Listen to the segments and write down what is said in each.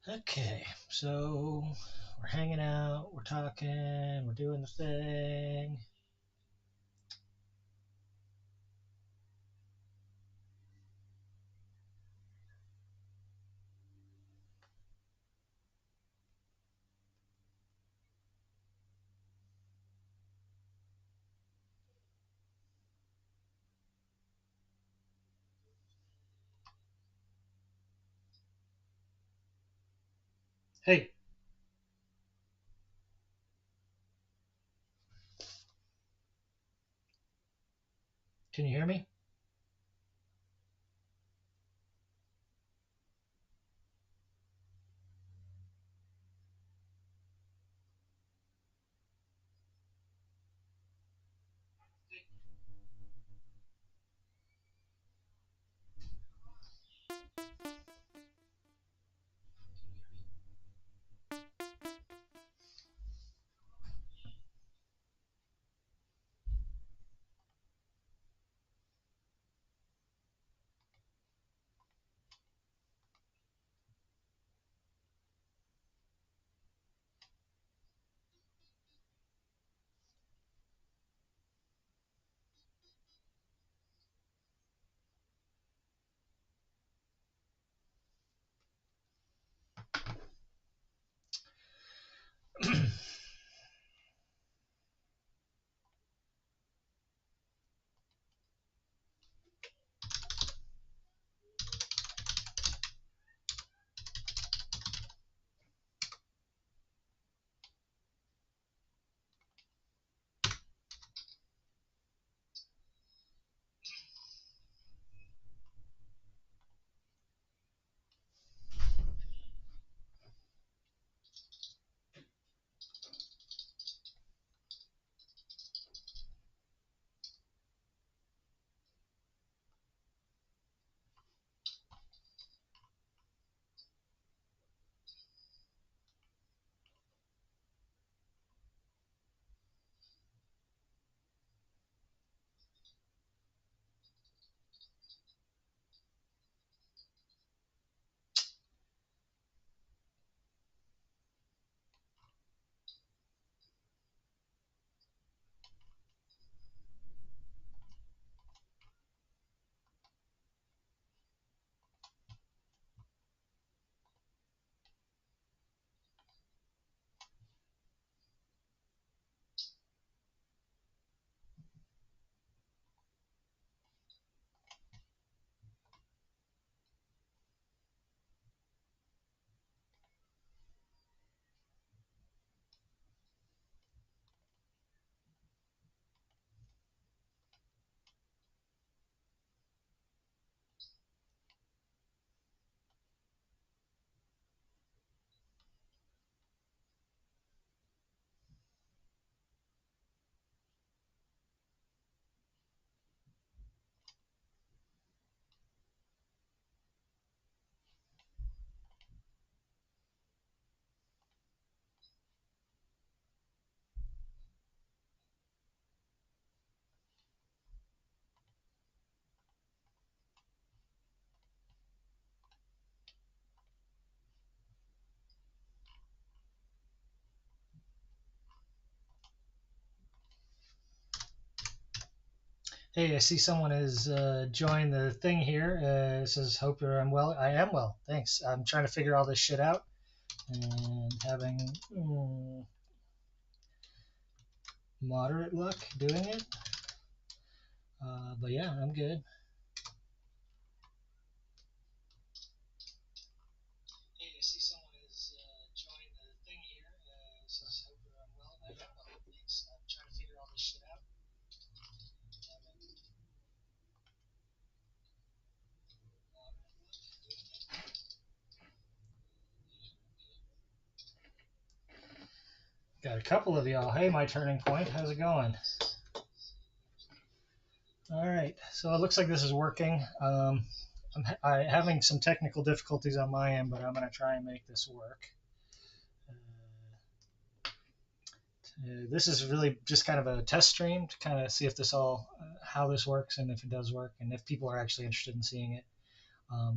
Okay, so we're hanging out, we're talking, we're doing the thing. Hey, can you hear me? Hey, I see someone has joined the thing here. It says, "Hope I'm well." I am well, thanks. I'm trying to figure all this shit out and having moderate luck doing it. But yeah, I'm good. Hey, I see someone has joined the thing here. It says, "Hope I'm well." I am well, thanks. I'm trying to figure all this shit out. Having got a couple of y'all. Hey, my turning point. How's it going? All right. So it looks like this is working. Having some technical difficulties on my end, but I'm going to try and make this work. Uh, this is really just kind of a test stream to kind of see if this all, how this works and if it does work and if people are actually interested in seeing it.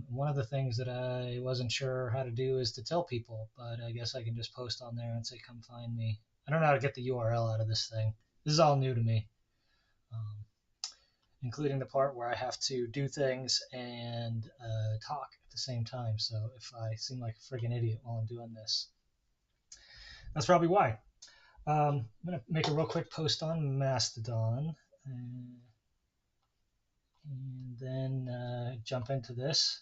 One of the things that I wasn't sure how to do is to tell people, but I guess I can just post on there and say, come find me. I don't know how to get the URL out of this thing. This is all new to me, including the part where I have to do things and talk at the same time. So if I seem like a friggin' idiot while I'm doing this, that's probably why. I'm going to make a real quick post on Mastodon and then jump into this.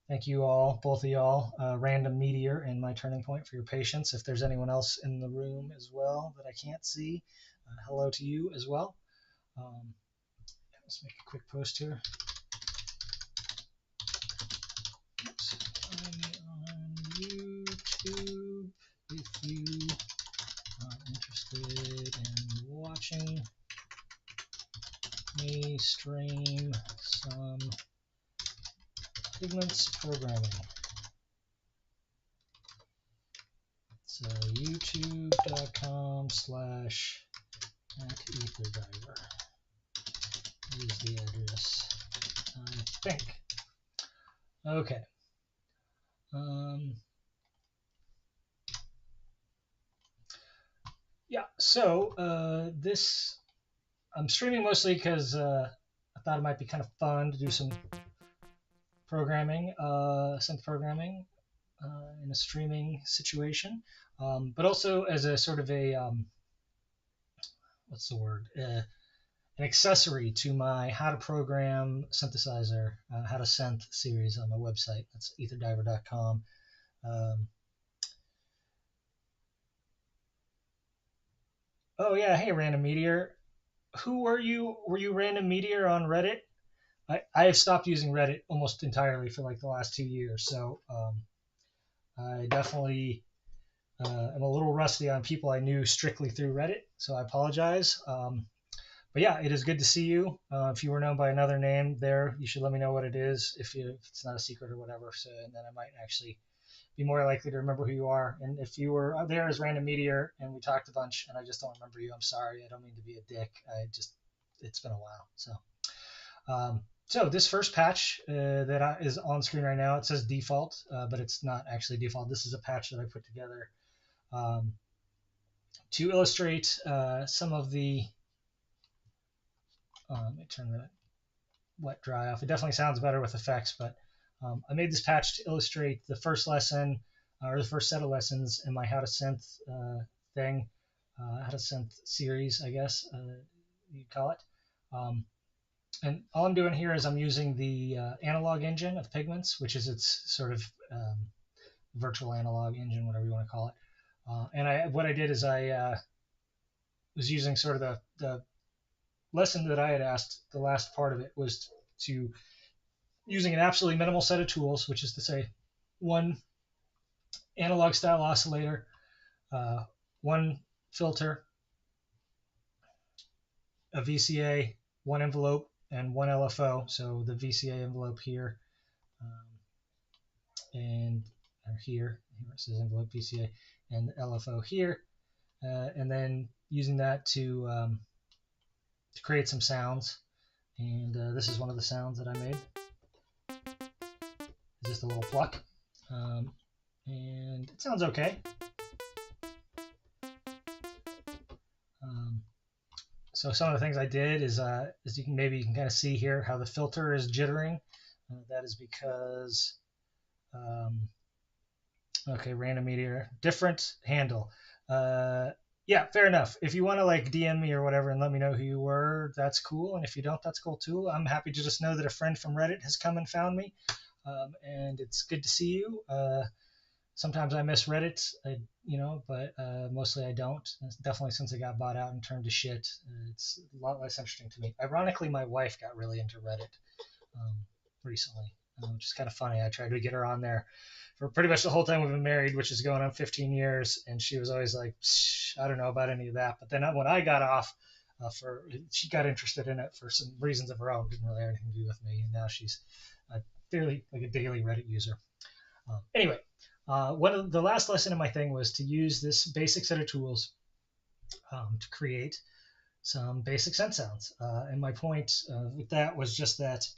Thank you all, both of y'all, Random Meteor and My Turning Point, for your patience. If there's anyone else in the room as well that I can't see, hello to you as well. Let's make a quick post here. Oops. Find me on YouTube if you are interested in watching me stream some Pigments programming. It's youtube.com/@etherdiver is the address, I think. Okay. Yeah, so this, I'm streaming mostly because I thought it might be kind of fun to do some programming, synth programming in a streaming situation, but also as a sort of a, what's the word? An accessory to my How to Program Synthesizer, How to Synth series on my website. That's etherdiver.com. Oh yeah, hey Random Meteor. Who were you? Were you Random Meteor on Reddit? I have stopped using Reddit almost entirely for like the last 2 years, so I definitely am a little rusty on people I knew strictly through Reddit, so I apologize. But yeah, it is good to see you. If you were known by another name there, you should let me know what it is if it's not a secret or whatever, so and then I might actually be more likely to remember who you are. And if you were there as Random Meteor and we talked a bunch and I just don't remember you, I'm sorry. I don't mean to be a dick. It's been a while. So this first patch that is on screen right now, it says default, but it's not actually default. This is a patch that I put together to illustrate some of the, let me turn the wet dry off. It definitely sounds better with effects, but I made this patch to illustrate the first lesson or the first set of lessons in my How to Synth thing, How to Synth series, I guess you'd call it. And all I'm doing here is I'm using the analog engine of Pigments, which is its sort of virtual analog engine, whatever you want to call it. And what I did is I was using sort of the lesson that I had asked, the last part of it was to using an absolutely minimal set of tools, which is to say one analog style oscillator, one filter, a VCA, one envelope, and one LFO. So the VCA envelope here and here it says envelope VCA, and the LFO here, and then using that to create some sounds. And this is one of the sounds that I made. It's just a little pluck, and it sounds okay. So some of the things I did is you can kind of see here how the filter is jittering. That is because, okay, Random Meteor, different handle. Yeah, fair enough. If you want to like DM me or whatever and let me know who you were, that's cool. And if you don't, that's cool too. I'm happy to just know that a friend from Reddit has come and found me, and it's good to see you. Sometimes I miss Reddit, but mostly I don't. Definitely since it got bought out and turned to shit, it's a lot less interesting to me. Ironically, my wife got really into Reddit recently, which is kind of funny. I tried to get her on there for pretty much the whole time we've been married, which is going on 15 years, and she was always like, I don't know about any of that. But then when I got off, she got interested in it for some reasons of her own. Didn't really have anything to do with me, and now she's fairly like a daily Reddit user. Anyway. One of the last lesson in my thing was to use this basic set of tools to create some basic synth sounds. And my point with that was just that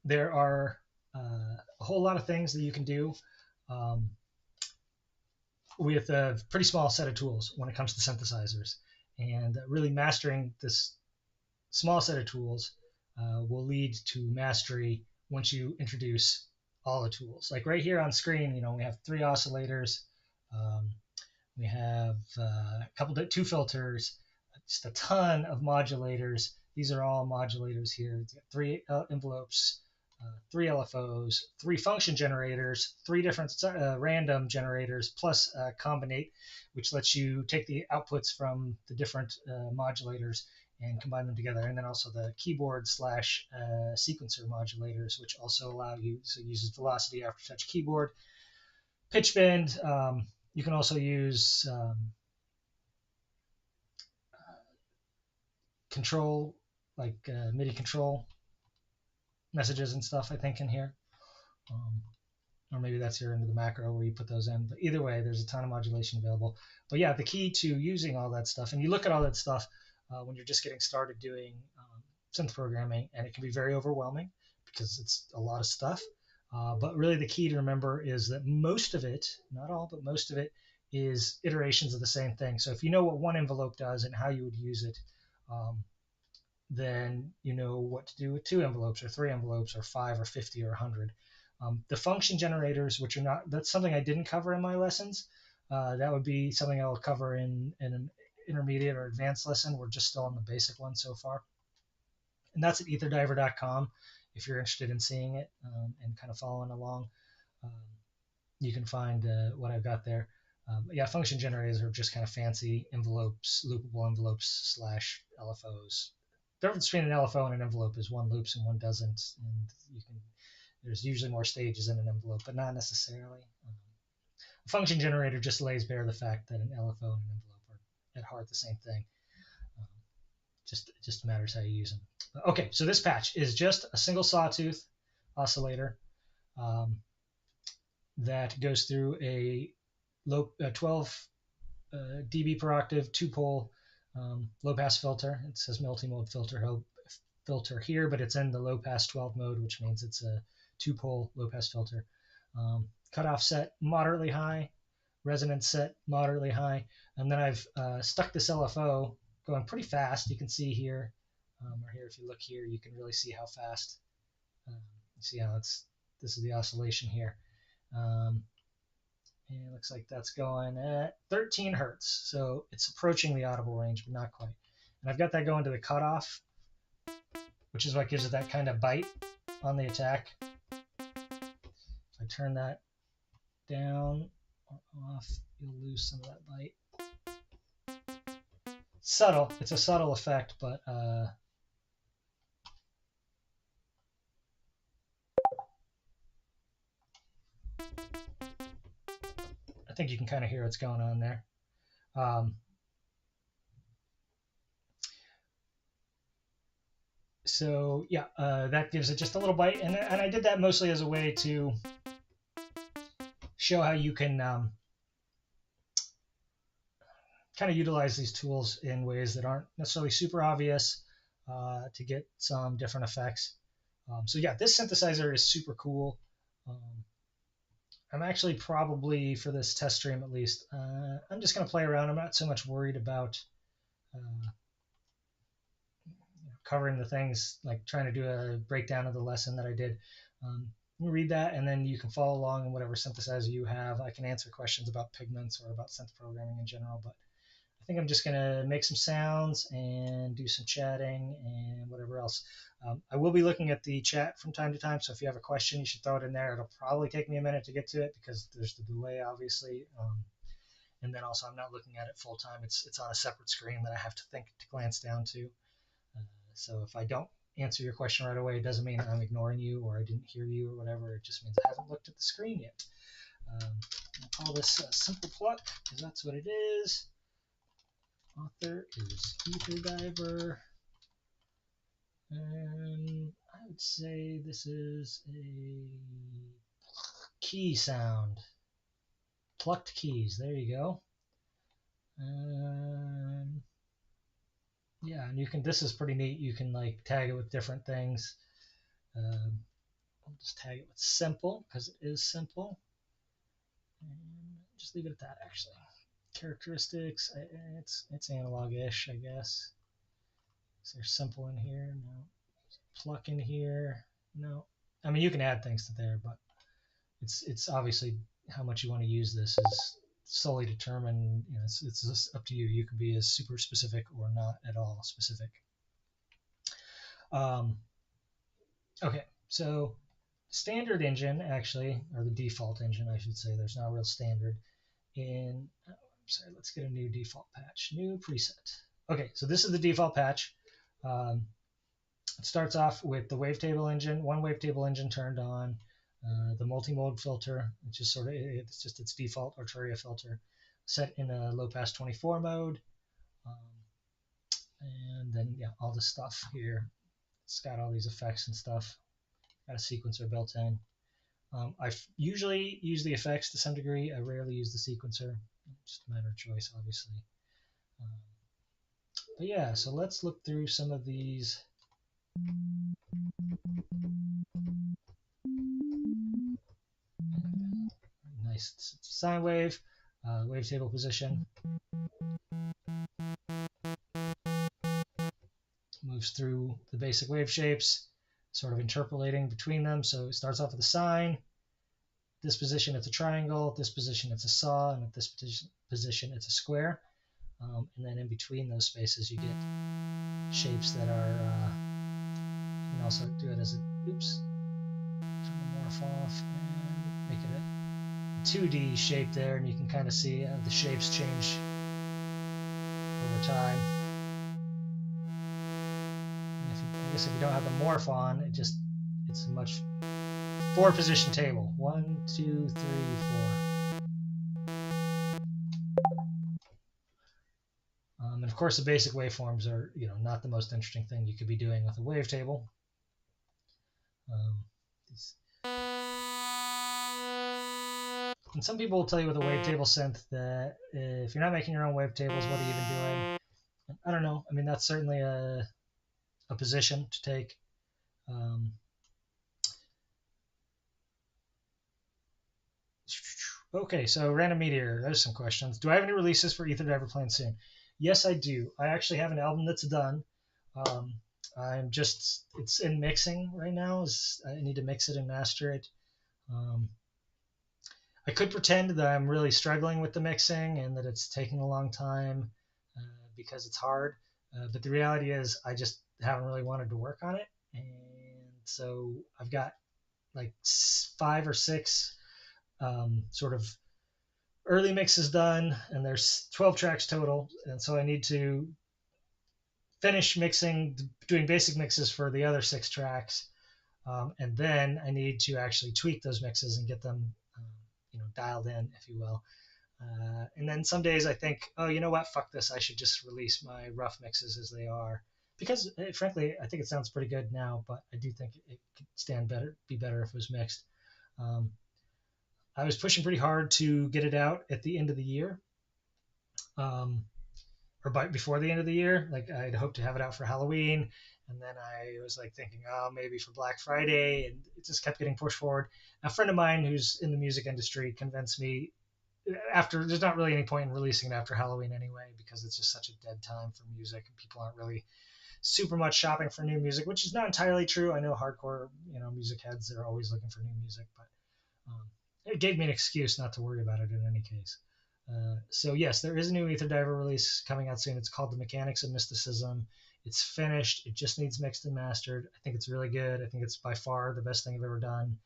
there are a whole lot of things that you can do um, with a pretty small set of tools when it comes to synthesizers. And really mastering this small set of tools will lead to mastery once you introduce all the tools. Like right here on screen, we have 3 oscillators, um, we have two filters, just a ton of modulators. These are all modulators here. It's got 3 envelopes, 3 LFOs, 3 function generators, 3 different random generators, plus combinate, which lets you take the outputs from the different modulators and combine them together. And then also the keyboard slash sequencer modulators, which also allow you, so it uses velocity after touch keyboard, pitch bend. You can also use control, like MIDI control messages and stuff, I think, in here. Or maybe that's here into the macro where you put those in. But either way, there's a ton of modulation available. But yeah, the key to using all that stuff, and you look at all that stuff when you're just getting started doing synth programming, and it can be very overwhelming because it's a lot of stuff. But really, the key to remember is that most of it, not all, but most of it, is iterations of the same thing. So if you know what one envelope does and how you would use it, then you know what to do with 2 envelopes or 3 envelopes or 5 or 50 or 100. The function generators, which are not, that's something I didn't cover in my lessons. That would be something I'll cover in an intermediate or advanced lesson. We're just still on the basic one so far. And that's at etherdiver.com if you're interested in seeing it and kind of following along. You can find what I've got there. Yeah, function generators are just kind of fancy envelopes, loopable envelopes slash LFOs. The difference between an LFO and an envelope is one loops and one doesn't, and there's usually more stages in an envelope, but not necessarily. A function generator just lays bare the fact that an LFO and an envelope are at heart the same thing. It just matters how you use them. Okay, so this patch is just a single sawtooth oscillator that goes through a 12 dB per octave 2-pole low pass filter. It says multi-mode filter here, but it's in the low pass 12 mode, which means it's a 2-pole low pass filter. Cutoff set moderately high, resonance set moderately high, and then I've stuck this LFO going pretty fast. You can see here, or here, if you look here, you can really see how fast. You see how this is the oscillation here. And it looks like that's going at 13 hertz. So it's approaching the audible range, but not quite. And I've got that going to the cutoff, which is what gives it that kind of bite on the attack. If I turn that down or off, you'll lose some of that bite. Subtle. It's a subtle effect, but I think you can kind of hear what's going on there. So yeah, that gives it just a little bite, and I did that mostly as a way to show how you can kind of utilize these tools in ways that aren't necessarily super obvious to get some different effects. So yeah, this synthesizer is super cool. I'm actually probably, for this test stream at least, I'm just going to play around. I'm not so much worried about covering the things, like trying to do a breakdown of the lesson that I did. You read that, and then you can follow along in whatever synthesizer you have. I can answer questions about Pigments or about synth programming in general, but I think I'm just going to make some sounds and do some chatting and whatever else. I will be looking at the chat from time to time, so if you have a question, you should throw it in there. It'll probably take me a minute to get to it because there's the delay, obviously. And then also I'm not looking at it full time. It's on a separate screen that I have to glance down to. So if I don't answer your question right away, it doesn't mean I'm ignoring you or I didn't hear you or whatever. It just means I haven't looked at the screen yet. I'll call this Simple Pluck because that's what it is. Author is Etherdiver. And I would say this is a key sound. Plucked keys. There you go. Yeah, and you can. This is pretty neat. You can like tag it with different things. I'll just tag it with simple because it is simple. And just leave it at that, actually. Characteristics, it's analog-ish, I guess. Is there simple in here? No. Pluck in here? No. I mean, you can add things to there, but it's obviously how much you want to use this is solely determined. You know, it's just up to you. You can be as super specific or not at all specific. Okay, so standard engine actually, or the default engine, I should say. There's not a real standard. Sorry, let's get a new default patch. New preset. Okay, so this is the default patch. It starts off with the wavetable engine, one wavetable engine turned on, the multi-mode filter, which is it's just its default Arturia filter, set in a low pass 24 mode. And then, yeah, all this stuff here. It's got all these effects and stuff. Got a sequencer built in. I usually use the effects to some degree. I rarely use the sequencer. Just a matter of choice, obviously. But yeah, so let's look through some of these. Nice sine wave, wavetable position. Moves through the basic wave shapes, sort of interpolating between them. So it starts off with a sine. This position, it's a triangle. This position, it's a saw. And at this position, it's a square. And then in between those spaces, you get shapes that are, you can also do it as a, oops, turn the morph off and make it a 2D shape there. And you can kind of see the shapes change over time. I guess if you don't have the morph on, it's a much 4-position table. 1, 2, 3, 4. And of course, the basic waveforms are, not the most interesting thing you could be doing with a wavetable. And some people will tell you with a wavetable synth that if you're not making your own wavetables, what are you even doing? I don't know. I mean, that's certainly a position to take. Okay, so Random Meteor, there's some questions. Do I have any releases for Ether Diver planned soon? Yes, I do. I actually have an album that's done. It's in mixing right now. I need to mix it and master it. I could pretend that I'm really struggling with the mixing and that it's taking a long time because it's hard. But the reality is I just haven't really wanted to work on it. And so I've got like 5 or 6 sort of early mixes done, and there's 12 tracks total. And so I need to finish doing basic mixes for the other 6 tracks. And then I need to actually tweak those mixes and get them, dialed in, if you will. And then some days I think, oh, you know what? Fuck this. I should just release my rough mixes as they are. Because, frankly, I think it sounds pretty good now, but I do think it could be better if it was mixed. I was pushing pretty hard to get it out at the end of the year, or before the end of the year. Like I'd hoped to have it out for Halloween, and then I was like thinking, oh, maybe for Black Friday, and it just kept getting pushed forward. A friend of mine who's in the music industry convinced me there's not really any point in releasing it after Halloween anyway, because it's just such a dead time for music, and people aren't really super much shopping for new music, which is not entirely true. I know hardcore, music heads are always looking for new music, but it gave me an excuse not to worry about it in any case. So yes, there is a new Ether Diver release coming out soon. It's called The Mechanics of Mysticism. It's finished. It just needs mixed and mastered. I think it's really good. I think it's by far the best thing I've ever done.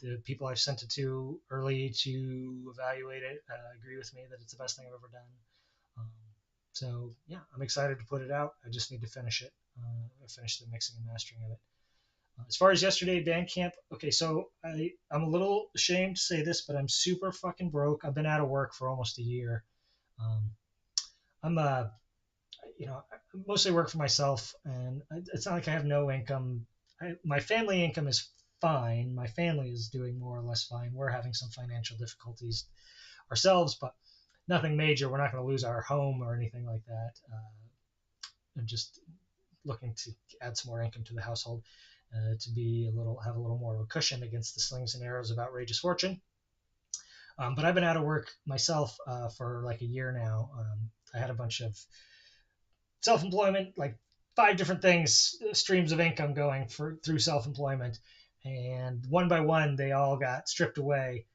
The people I've sent it to early to evaluate it agree with me that it's the best thing I've ever done. So yeah, I'm excited to put it out. I just need to finish it. Finish the mixing and mastering of it. As far as yesterday Bandcamp, okay, so I'm a little ashamed to say this, but I'm super fucking broke. I've been out of work for almost a year. I'm mostly work for myself, and it's not like I have no income. My family income is fine. My family is doing more or less fine. We're having some financial difficulties ourselves, but nothing major. We're not going to lose our home or anything like that. I'm just looking to add some more income to the household. to have a little more of a cushion against the slings and arrows of outrageous fortune. But I've been out of work myself for like a year now. I had a bunch of self-employment, like 5 different things, streams of income going through self-employment, and one by one they all got stripped away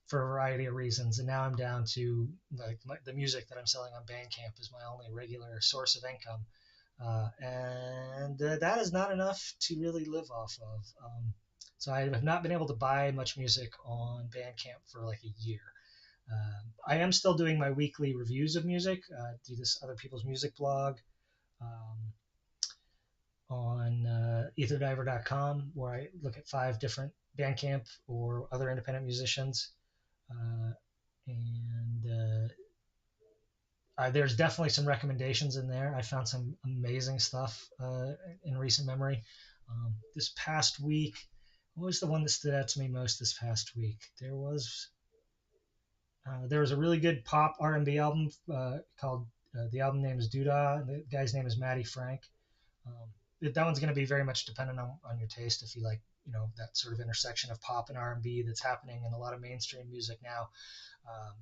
for a variety of reasons. And now I'm down to like the music that I'm selling on Bandcamp is my only regular source of income, and that is not enough to really live off of. So I have not been able to buy much music on Bandcamp for like a year. I am still doing my weekly reviews of music. Do this other people's music blog um, on etherdiver.com, where I look at 5 different Bandcamp or other independent musicians, and there's definitely some recommendations in there. I found some amazing stuff in recent memory. This past week, what was the one that stood out to me most this past week? There was a really good pop R&B album called the album name is Doodah. The guy's name is Matty Frank. That one's going to be very much dependent on your taste. If you like, that sort of intersection of pop and R&B that's happening in a lot of mainstream music now,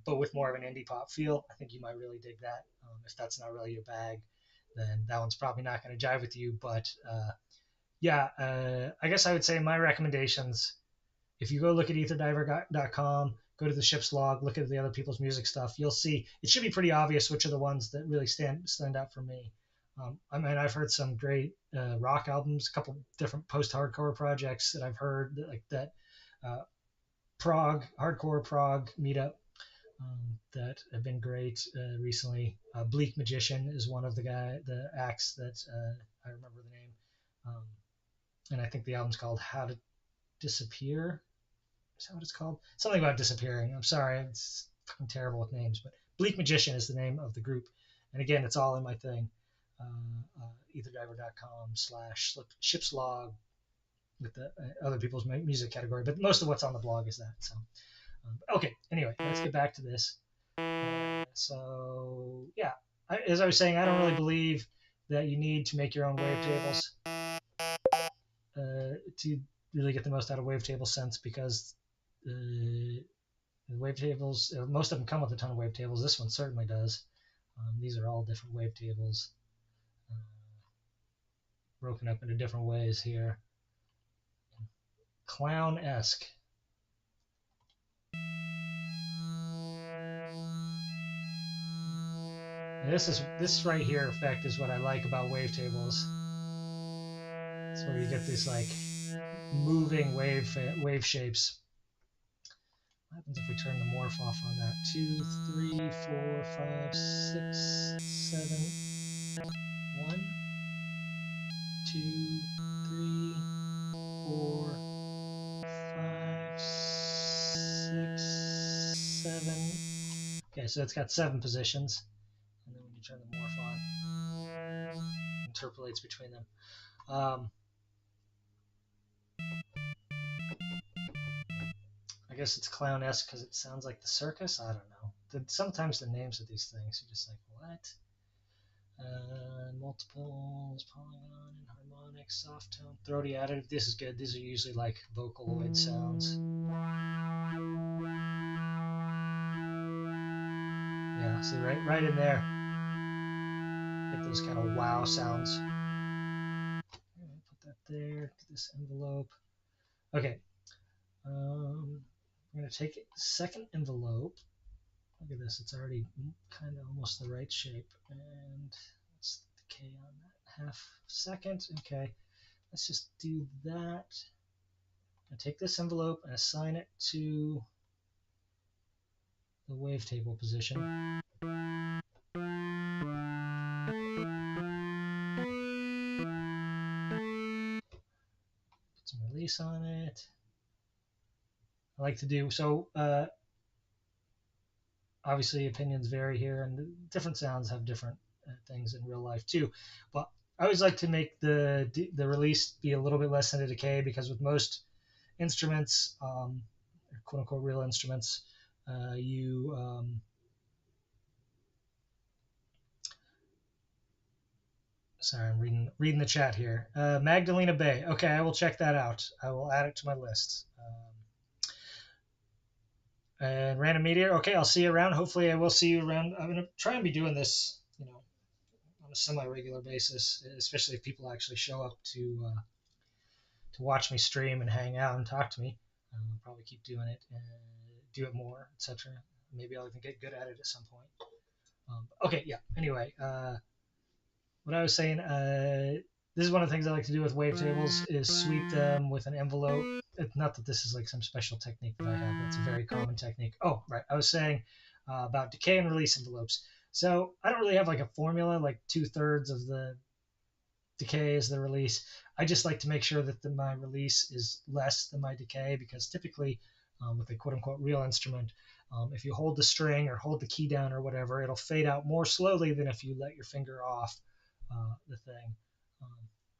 but with more of an indie pop feel, I think you might really dig that. If that's not really your bag, then that one's probably not going to jive with you. But I guess I would say my recommendations, if you go look at etherdiver.com, go to the ship's log, look at the other people's music stuff, you'll see it should be pretty obvious which are the ones that really stand out for me. I mean, I've heard some great rock albums, a couple different post-hardcore projects that I've heard, like that hardcore prog meetup that have been great recently. Bleak Magician is one of the acts that I remember the name, and I think the album's called How to Disappear. Is that what it's called? Something about disappearing. I'm sorry, I'm terrible with names, but Bleak Magician is the name of the group. And again, it's all in my thing, etherdiver.com/shipslog with the other people's music category. But most of what's on the blog is that. So, okay. Anyway, let's get back to this. So yeah, as I was saying, I don't really believe that you need to make your own wavetables to really get the most out of wavetable sense, because the wavetables, most of them come with a ton of wavetables. This one certainly does. These are all different wavetables, broken up into different ways here. Clown-esque. And this right here effect is what I like about wavetables. It's where you get these like moving wave shapes. What happens if we turn the morph off on that? 2, 3, 4, 5, 6, 7, 1, 2, 3, 4, 5, 6, 7. Okay, so it's got 7 positions. And then when you turn the morph on, it interpolates between them. I guess it's clown-esque because it sounds like the circus. I don't know. Sometimes the names of these things, you're just like, what? Multiples, polygon, harmonic, soft tone, throaty additive. This is good. These are usually like Vocaloid sounds. Yeah, see right in there. Get those kind of wow sounds. Put that there. This envelope. Okay. I'm gonna take the second envelope. Look at this. It's already kind of almost the right shape. And let's decay on that half second. Okay. Let's just do that. And take this envelope and assign it to the wavetable position. Put some release on it. I like to do so. Obviously, opinions vary here, and different sounds have different things in real life too. But I always like to make the release be a little bit less than a decay, because with most instruments, quote unquote real instruments, Sorry, I'm reading the chat here. Magdalena Bay. Okay, I will check that out. I will add it to my list. And Random Meteor. Okay, I'll see you around. Hopefully, I will see you around. I'm gonna try and be doing this, on a semi-regular basis, especially if people actually show up to watch me stream and hang out and talk to me. I'll probably keep doing it and do it more, etc. Maybe I'll even get good at it at some point. Okay, yeah. Anyway, what I was saying, this is one of the things I like to do with wavetables is sweep them with an envelope. It's not that this is like some special technique that I have. It's a very common technique. Oh, right. I was saying about decay and release envelopes. So I don't really have like a formula, like 2/3 of the decay is the release. I just like to make sure that my release is less than my decay, because typically with a quote unquote real instrument, if you hold the string or hold the key down or whatever, it'll fade out more slowly than if you let your finger off the thing.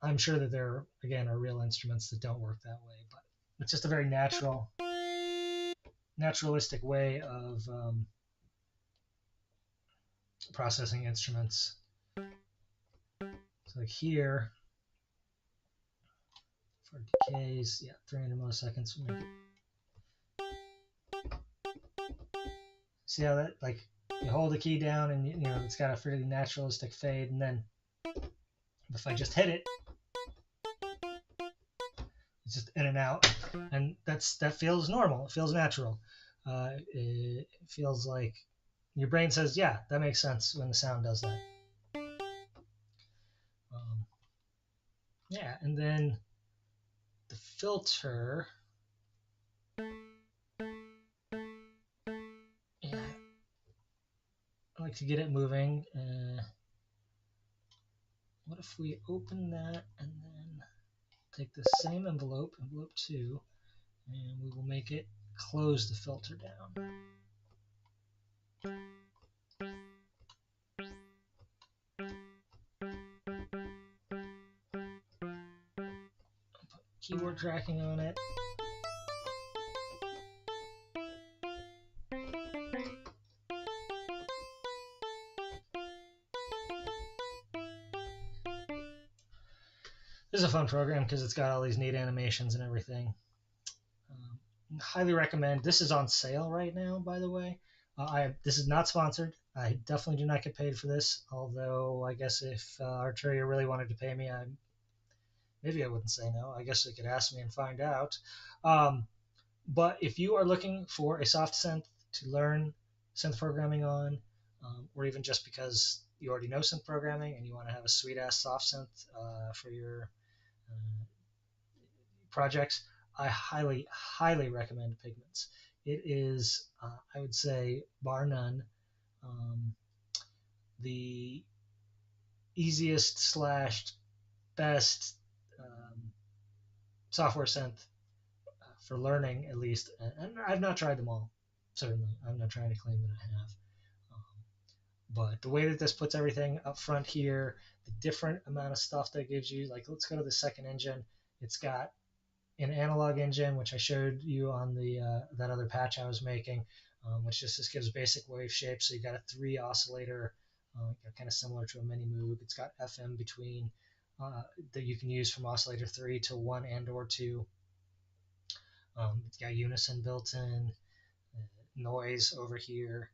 I'm sure that there, again, are real instruments that don't work that way, but it's just a very naturalistic way of processing instruments. So like here, for decays, yeah, 300 milliseconds will make it. See how that, like, you hold the key down and it's got a fairly naturalistic fade, and then if I just hit it, it's just in and out, and that feels normal. It feels natural. It feels like your brain says, yeah, that makes sense when the sound does that. Yeah, and then the filter. Yeah, I like to get it moving. What if we open that and then take the same envelope 2, and we will make it close the filter down. Put keyboard tracking on it. This is a fun program because it's got all these neat animations and everything. Highly recommend. This is on sale right now, by the way. This is not sponsored. I definitely do not get paid for this, although I guess if Arturia really wanted to pay me, maybe I wouldn't say no. I guess they could ask me and find out. But if you are looking for a soft synth to learn synth programming on, or even just because you already know synth programming and you want to have a sweet-ass soft synth for your projects, I highly, highly recommend Pigments. It is, I would say, bar none, the easiest / best software synth for learning, at least. And I've not tried them all, certainly. I'm not trying to claim that I have. But the way that this puts everything up front here, the different amount of stuff that gives you, like, let's go to the second engine. It's got an analog engine, which I showed you on the that other patch I was making, which just gives basic wave shapes. So you got a 3 oscillator, kind of similar to a mini Moog. It's got FM between that you can use from oscillator 3 to 1 and or 2. It's got unison built in, noise over here,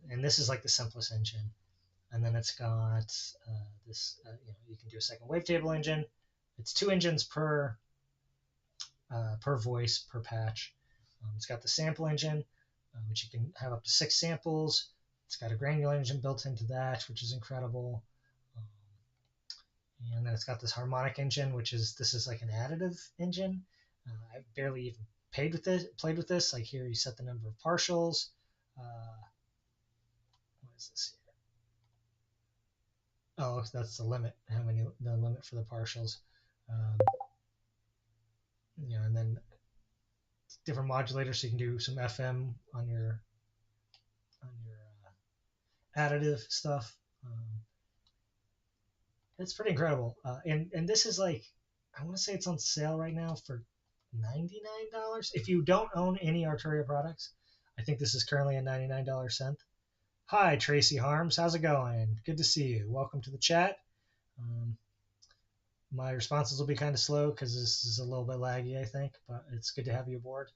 and this is like the simplest engine. And then it's got this, you can do a second wavetable engine. It's 2 engines per voice, per patch. It's got the sample engine, which you can have up to 6 samples. It's got a granular engine built into that, which is incredible. And then it's got this harmonic engine, this is like an additive engine. I've barely even played with this. Like here, you set the number of partials. What is this here? Oh, that's the limit. The limit for the partials. And then different modulators, so you can do some FM on your additive stuff. It's pretty incredible. And this is like, I want to say it's on sale right now for $99. If you don't own any Arturia products, I think this is currently a $99 synth. Hi, Tracy Harms. How's it going? Good to see you. Welcome to the chat. Um, my responses will be kind of slow because this is a little bit laggy, I think, but it's good to have you aboard.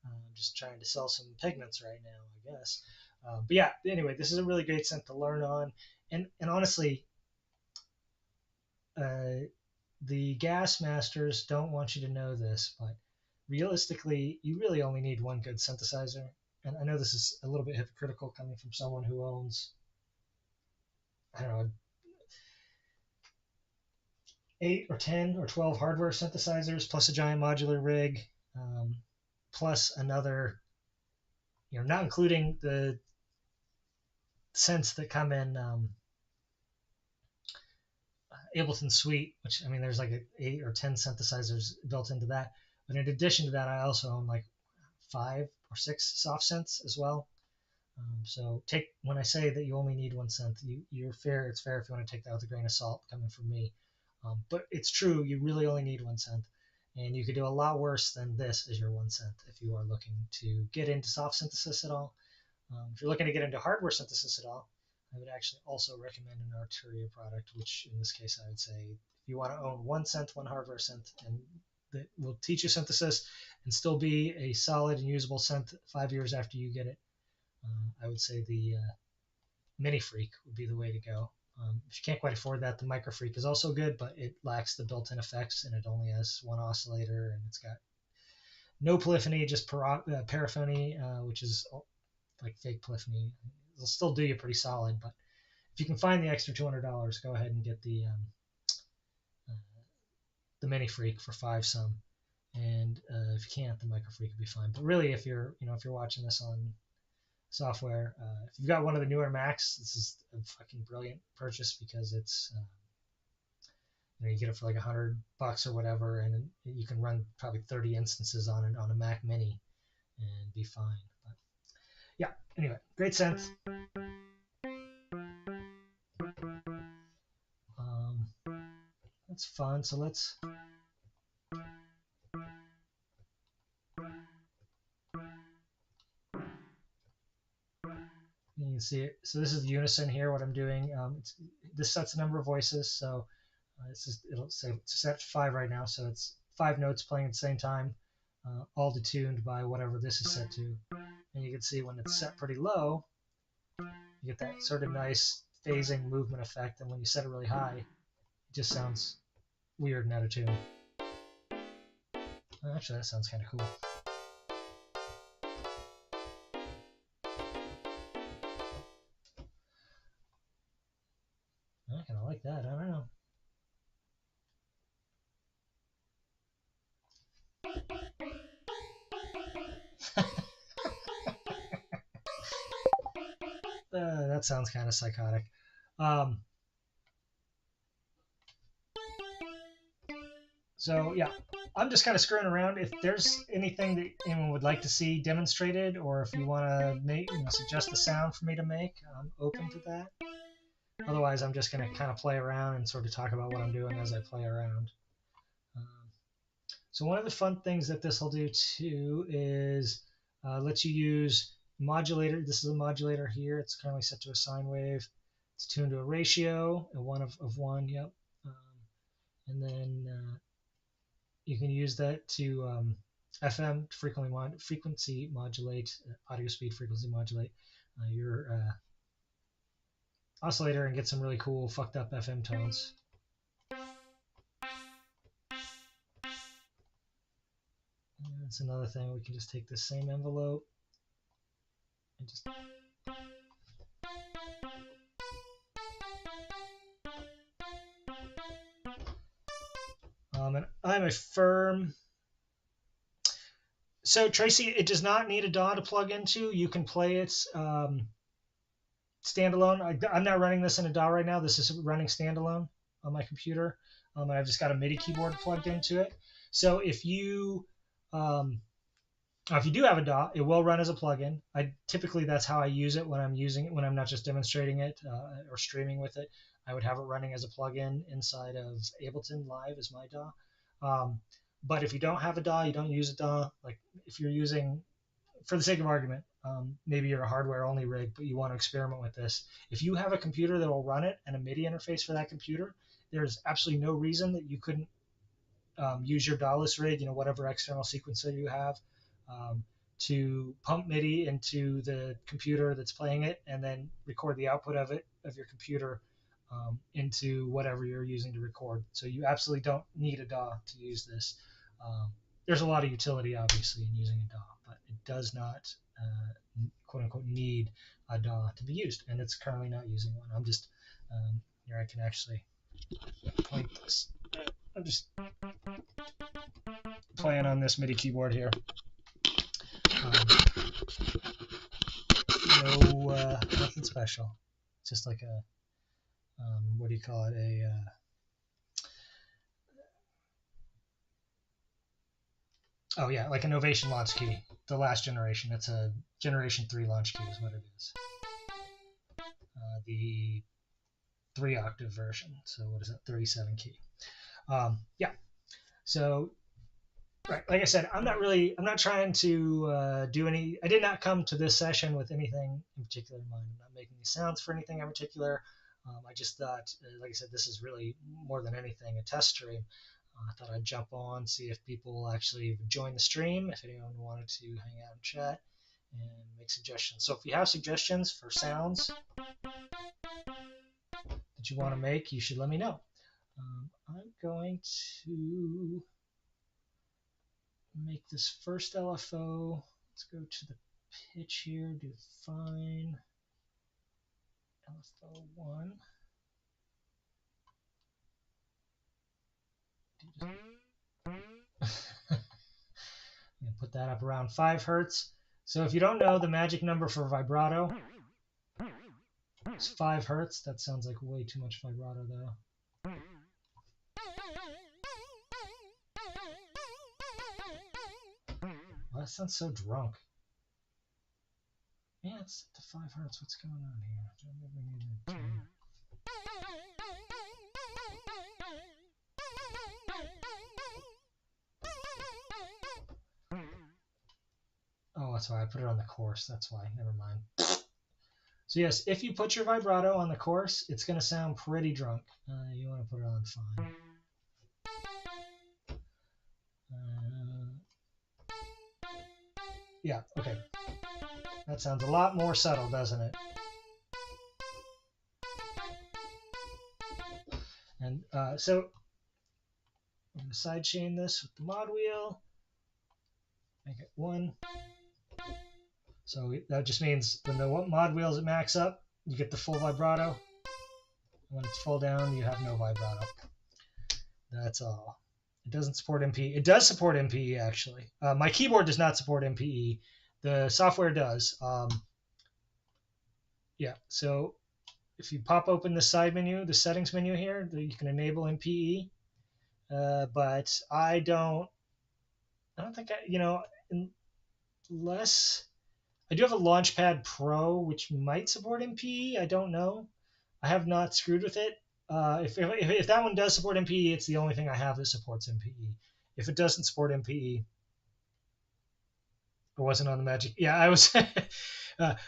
I'm just trying to sell some pigments right now, I guess. But yeah, anyway, this is a really great scent to learn on. And honestly, uh, the gas masters don't want you to know this, but realistically, you really only need one good synthesizer. And I know this is a little bit hypocritical coming from someone who owns, I don't know, 8 or 10 or 12 hardware synthesizers, plus a giant modular rig, um, plus another, not including the synths that come in Ableton Suite, which I mean, there's like 8 or 10 synthesizers built into that. But in addition to that, I also own like 5 or 6 soft synths as well. So take when I say that you only need one synth, you're fair. It's fair if you want to take that with a grain of salt coming from me. But it's true. You really only need one synth, and you could do a lot worse than this as your one synth if you are looking to get into soft synthesis at all. If you're looking to get into hardware synthesis at all, I would actually also recommend an Arturia product, which in this case I would say if you want to own one synth, one hardware synth, and that will teach you synthesis and still be a solid and usable synth 5 years after you get it, I would say the Mini Freak would be the way to go. If you can't quite afford that, the Micro Freak is also good, but it lacks the built-in effects and it only has one oscillator and it's got no polyphony, just paraphony, which is like fake polyphony. It'll still do you pretty solid, but if you can find the extra $200, go ahead and get uh, the Mini Freak for 5 some. And if you can't, the Micro Freak would be fine. But really, if you're watching this on software, if you've got one of the newer Macs, this is a fucking brilliant purchase because it's you get it for like $100 or whatever, and you can run probably 30 instances on it on a Mac Mini and be fine. But yeah, anyway, great sense. Um, that's fun. So let's. You can see it. So this is the unison here. What I'm doing. This sets a number of voices. So it'll say it's set 5 right now. So it's 5 notes playing at the same time, all detuned by whatever this is set to. And you can see when it's set pretty low, you get that sort of nice phasing movement effect. And when you set it really high, it just sounds weird and out of tune. Actually, that sounds kind of cool. I kind of like that. I don't know. That sounds kind of psychotic. Um, so yeah, I'm just kind of screwing around. If there's anything that anyone would like to see demonstrated, or if you want to make, suggest a sound for me to make, I'm open to that. Otherwise, I'm just going to kind of play around and sort of talk about what I'm doing as I play around. So one of the fun things that this will do too is let you use modulator. This is a modulator here. It's currently set to a sine wave. It's tuned to a ratio, a 1 of 1, yep. And then you can use that to FM, frequency modulate, audio speed frequency modulate your oscillator and get some really cool fucked up FM tones. And that's another thing. We can just take this same envelope and just and I'm a firm. So Tracy, it does not need a DAW to plug into. You can play it standalone. I'm not running this in a DAW right now. This is running standalone on my computer, and I've just got a MIDI keyboard plugged into it. So if you do have a DAW, it will run as a plugin. Typically that's how I use it when I'm using it, when I'm not just demonstrating it or streaming with it. I would have it running as a plugin inside of Ableton Live as my DAW. But if you don't have a DAW, you don't use a DAW. Like if you're using, for the sake of argument, maybe you're a hardware only rig, but you want to experiment with this. If you have a computer that will run it and a MIDI interface for that computer, there's absolutely no reason that you couldn't use your DAW list rig, whatever external sequencer you have, to pump MIDI into the computer that's playing it, and then record the output of your computer into whatever you're using to record. So you absolutely don't need a DAW to use this. There's a lot of utility, obviously, in using a DAW, but it does not, quote unquote, need a DAW to be used, and it's currently not using one. I'm just, here I can actually point this. I'm just playing on this MIDI keyboard here. Nothing special. It's just like a, what do you call it? Oh yeah, like an Ovation launch key, the last generation. It's a Generation 3 launch key is what it is. The 3-octave version. So what is that? 37 key. Yeah. So, right, like I said, I'm not trying to do any. I did not come to this session with anything in particular in mind. I'm not making any sounds for anything in particular. I just thought, like I said, this is really more than anything a test stream. I thought I'd jump on, see if people actually join the stream, if anyone wanted to hang out and chat and make suggestions. So if you have suggestions for sounds that you want to make, you should let me know. I'm going to make this first LFO. Let's go to the pitch here, do fine. LFO 1. Put that up around 5 hertz. So if you don't know the magic number for vibrato, it's 5 hertz. That sounds like way too much vibrato though. Well, that sounds so drunk. Yeah, it's set to 5 hertz. What's going on here? Oh, that's why I put it on the course. That's why. Never mind. So yes, if you put your vibrato on the course, it's going to sound pretty drunk. You want to put it on fine. Yeah, okay. That sounds a lot more subtle, doesn't it? And so I'm going to sidechain this with the mod wheel. Make it 1. So that just means when the mod wheel is at max up, you get the full vibrato. When it's full down, you have no vibrato. That's all. It doesn't support MPE. It does support MPE, actually. My keyboard does not support MPE. The software does. Yeah, so if you pop open the side menu, the settings menu here, you can enable MPE. But I don't think unless I do have a Launchpad Pro, which might support MPE. I don't know. I have not screwed with it. If that one does support MPE, it's the only thing I have that supports MPE. If it doesn't support MPE, it wasn't on the Magic. Yeah, I was.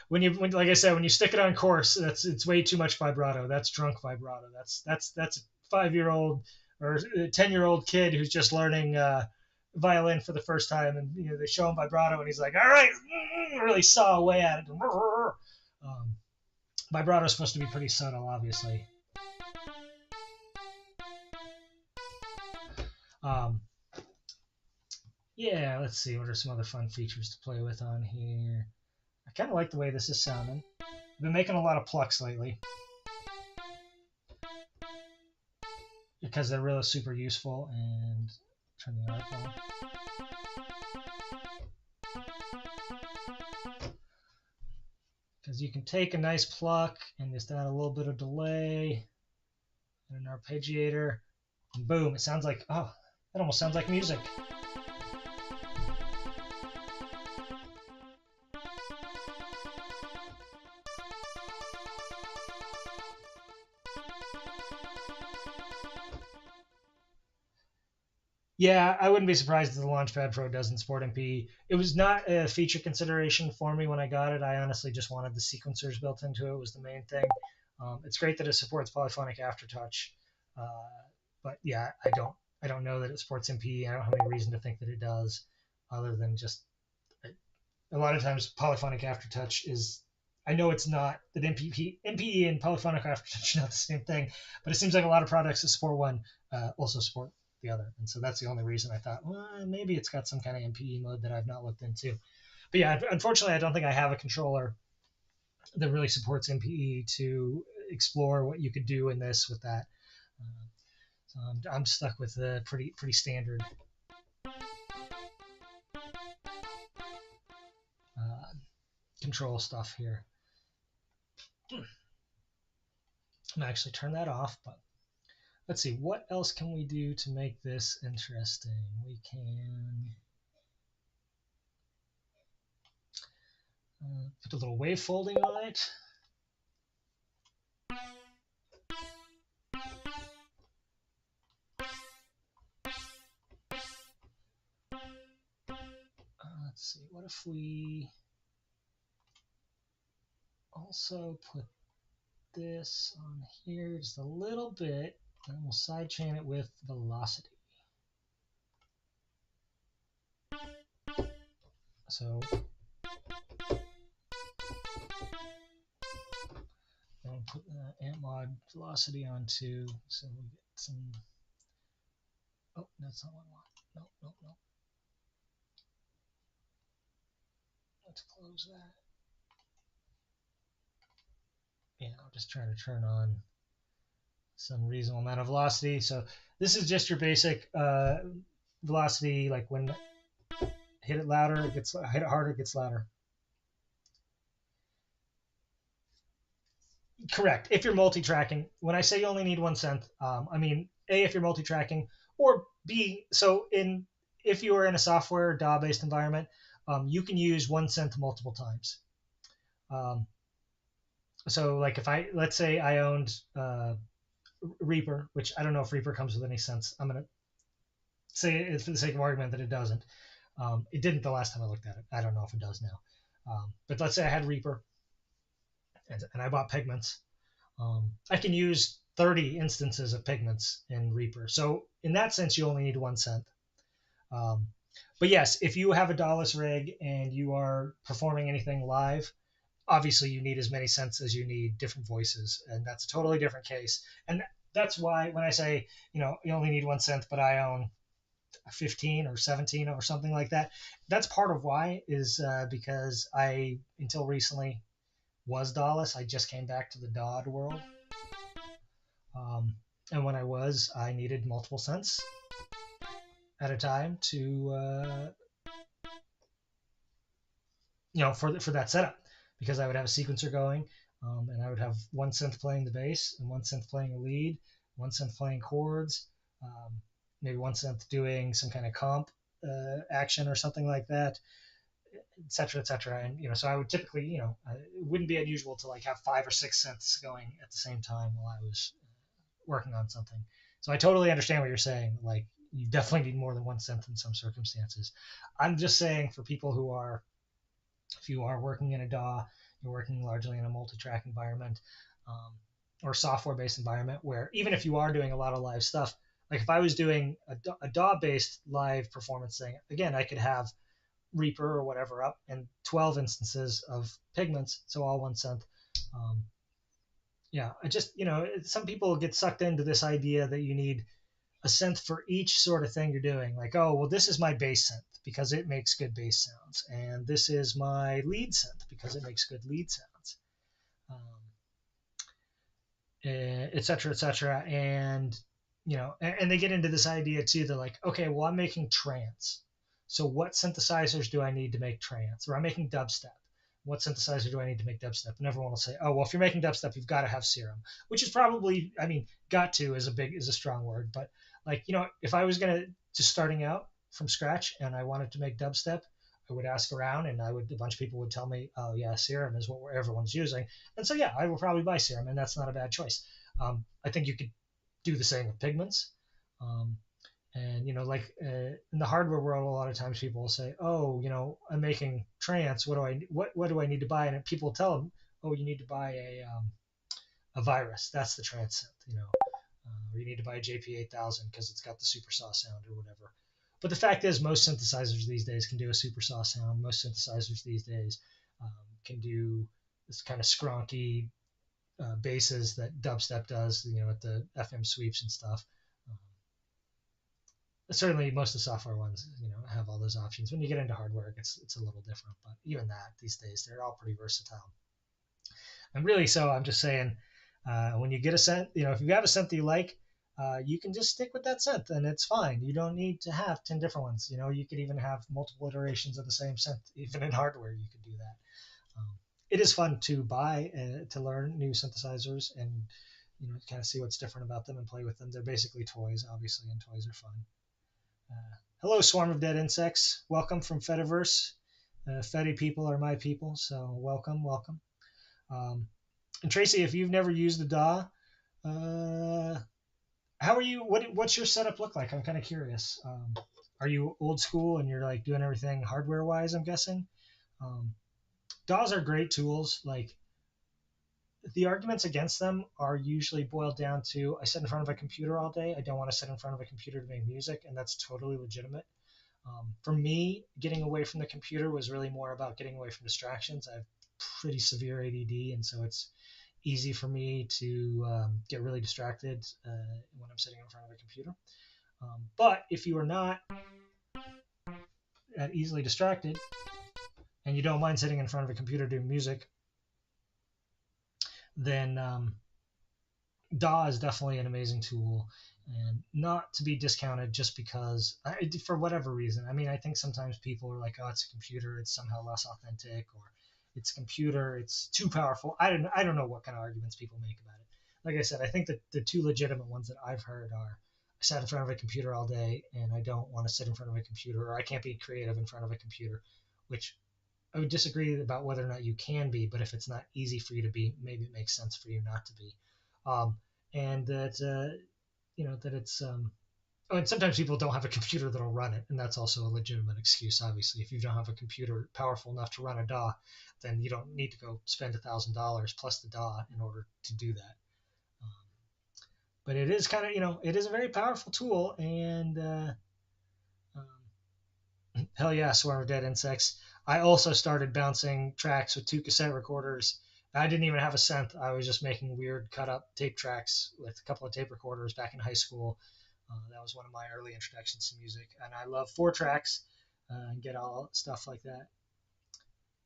When like I said, when you stick it on course, it's way too much vibrato. That's drunk vibrato. That's a 5-year-old or 10-year-old kid who's just learning violin for the first time, and they show him vibrato, and he's like, "All right," really saw away at it. Vibrato is supposed to be pretty subtle, obviously. Yeah, let's see. What are some other fun features to play with on here? I kind of like the way this is sounding. I've been making a lot of plucks lately because they're really super useful. And turn the art on. Because you can take a nice pluck and just add a little bit of delay and an arpeggiator, and boom, it sounds like, oh, that almost sounds like music. Yeah, I wouldn't be surprised if the Launchpad Pro doesn't support MPE. It was not a feature consideration for me when I got it. I honestly just wanted the sequencers built into it was the main thing. It's great that it supports polyphonic aftertouch. But yeah, I don't know that it supports MPE. I don't have any reason to think that it does, other than just a lot of times polyphonic aftertouch is. I know it's not that MPE and polyphonic aftertouch are not the same thing, but it seems like a lot of products that support one also support the other, and so that's the only reason I thought, well, maybe it's got some kind of MPE mode that I've not looked into. But yeah, unfortunately, I don't think I have a controller that really supports MPE to explore what you could do in this with that. Uh, so I'm stuck with the pretty standard uh, control stuff here. I'm gonna actually turn that off, but let's see, what else can we do to make this interesting? We can put a little wave folding on it. Let's see, what if we also put this on here just a little bit, and we'll sidechain it with velocity. So I'll put amp mod velocity on too, so we get some. Oh, that's not what I want. No, no, no. Let's close that. Yeah, I'm just trying to turn on some reasonable amount of velocity. So this is just your basic velocity. Like when hit it louder, it gets hit it harder, it gets louder. Correct. If you're multi-tracking, when I say you only need one synth, I mean A, if you're multi-tracking, or B, so in if you are in a software DAW-based environment, you can use one synth multiple times. So like if let's say I owned Reaper, which I don't know if Reaper comes with any sense. I'm gonna say it for the sake of argument that it doesn't. It didn't the last time I looked at it. I don't know if it does now. But let's say I had Reaper and I bought Pigments. I can use 30 instances of Pigments in Reaper. So in that sense, you only need one synth. But yes, if you have a DAWless rig and you are performing anything live, obviously you need as many synths as you need different voices, and that's a totally different case. And that's why when I say, you only need one synth, but I own 15 or 17 or something like that, that's part of why is because I, until recently, was DAWless. I just came back to the DAWed world. And when I needed multiple synths at a time to, for that setup, because I would have a sequencer going, and I would have one synth playing the bass and one synth playing a lead, one synth playing chords, maybe one synth doing some kind of comp action or something like that, et cetera, et cetera. And, so I would typically, it wouldn't be unusual to like have 5 or 6 synths going at the same time while I was working on something. So I totally understand what you're saying. Like, you definitely need more than one synth in some circumstances. I'm just saying for people who are, if you are working in a DAW, you're working largely in a multi-track environment, or software-based environment, where even if you are doing a lot of live stuff, like if I was doing a DAW-based live performance thing, again, I could have Reaper or whatever up and 12 instances of Pigments, so all one synth. Yeah, I just, some people get sucked into this idea that you need a synth for each sort of thing you're doing. Like, oh, well, this is my bass synth because it makes good bass sounds, and this is my lead synth because it makes good lead sounds, et cetera, et cetera. And, and they get into this idea too. They're like, okay, well, I'm making trance. So what synthesizers do I need to make trance? Or I'm making dubstep. What synthesizer do I need to make dubstep? And everyone will say, oh, well, if you're making dubstep, you've got to have Serum, which is probably, got to is a strong word. But like, if I was going to just starting out from scratch and I wanted to make dubstep, I would ask around and a bunch of people would tell me, oh yeah, Serum is what everyone's using. And so, yeah, I will probably buy Serum, and that's not a bad choice. I think you could do the same with Pigments. And, like in the hardware world, a lot of times people will say, oh, I'm making trance. What do I need to buy? And people will tell them, oh, you need to buy a virus. That's the trance synth, or you need to buy a JP8000 because it's got the super saw sound or whatever. But the fact is, most synthesizers these days can do a super saw sound. Most synthesizers these days can do this kind of skronky basses that dubstep does, at the FM sweeps and stuff. Um, Certainly, most of the software ones, have all those options. When you get into hardware, it's a little different. But even that, these days, they're all pretty versatile. And really, so I'm just saying, when you get a synth, if you have a synth that you like, you can just stick with that synth, and it's fine. You don't need to have 10 different ones. You could even have multiple iterations of the same synth. Even in hardware, you could do that. It is fun to buy to learn new synthesizers and kind of see what's different about them and play with them. They're basically toys, obviously, and toys are fun. Hello, swarm of dead insects. Welcome from Fediverse. Fedi people are my people, so welcome, welcome. And Tracy, if you've never used a DAW, how are you? What's your setup look like? I'm kind of curious. Are you old school and you're like doing everything hardware wise? I'm guessing. Um, DAWs are great tools. Like the arguments against them are usually boiled down to I sit in front of a computer all day. I don't want to sit in front of a computer to make music, and that's totally legitimate. For me, getting away from the computer was really more about getting away from distractions. I have pretty severe ADD, and so it's easy for me to get really distracted when I'm sitting in front of a computer. But if you are not that easily distracted and you don't mind sitting in front of a computer doing music, then DAW is definitely an amazing tool and not to be discounted just because, for whatever reason. I mean, I think sometimes people are like, oh, it's a computer, it's somehow less authentic, or it's a computer, it's too powerful. I don't know what kind of arguments people make about it. Like I said, I think that the two legitimate ones that I've heard are I sat in front of a computer all day and I don't want to sit in front of a computer, or I can't be creative in front of a computer, which I would disagree about whether or not you can be, but if it's not easy for you to be, maybe it makes sense for you not to be. Um, and that that it's oh, and sometimes people don't have a computer that'll run it, and that's also a legitimate excuse. Obviously, if you don't have a computer powerful enough to run a DAW, then you don't need to go spend $1,000 plus the DAW in order to do that. Um, but it is kind of it is a very powerful tool, and hell yeah, Swarm of Dead Insects. I also started bouncing tracks with two cassette recorders. I didn't even have a synth. I was just making weird cut up tape tracks with a couple of tape recorders back in high school. That was one of my early introductions to music. And I love 4 tracks and get all stuff like that.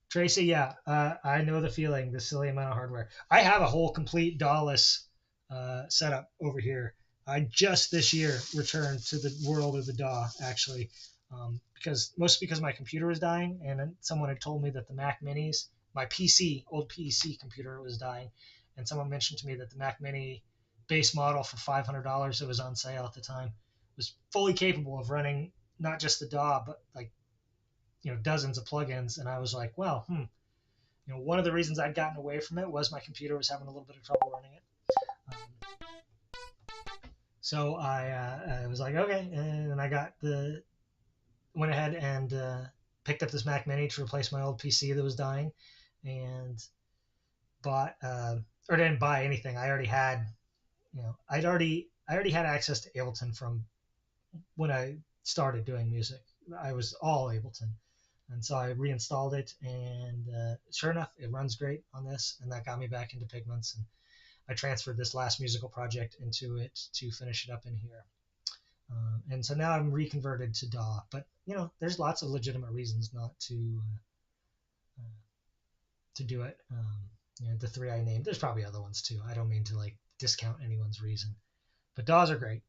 Tracy, yeah, I know the feeling, the silly amount of hardware. I have a whole complete DAW-less setup over here. I just this year returned to the world of the DAW, actually, because my computer was dying, and someone had told me that the Mac Minis, my PC, old PC computer was dying, and someone mentioned to me that the Mac Mini base model for $500 that was on sale at the time was fully capable of running not just the DAW, but like dozens of plugins. And I was like, well, one of the reasons I'd gotten away from it was my computer was having a little bit of trouble running it. So I was like, okay, and I went ahead and picked up this Mac Mini to replace my old PC that was dying, and bought or didn't buy anything. I already had, I already had access to Ableton from when I started doing music. I was all Ableton. And so I reinstalled it, and sure enough, it runs great on this, and that got me back into Pigments. And I transferred this last musical project into it to finish it up in here. And so now I'm reconverted to DAW, but there's lots of legitimate reasons not to do it. The 3 I named. There's probably other ones too. I don't mean to like discount anyone's reason, but DAWs are great.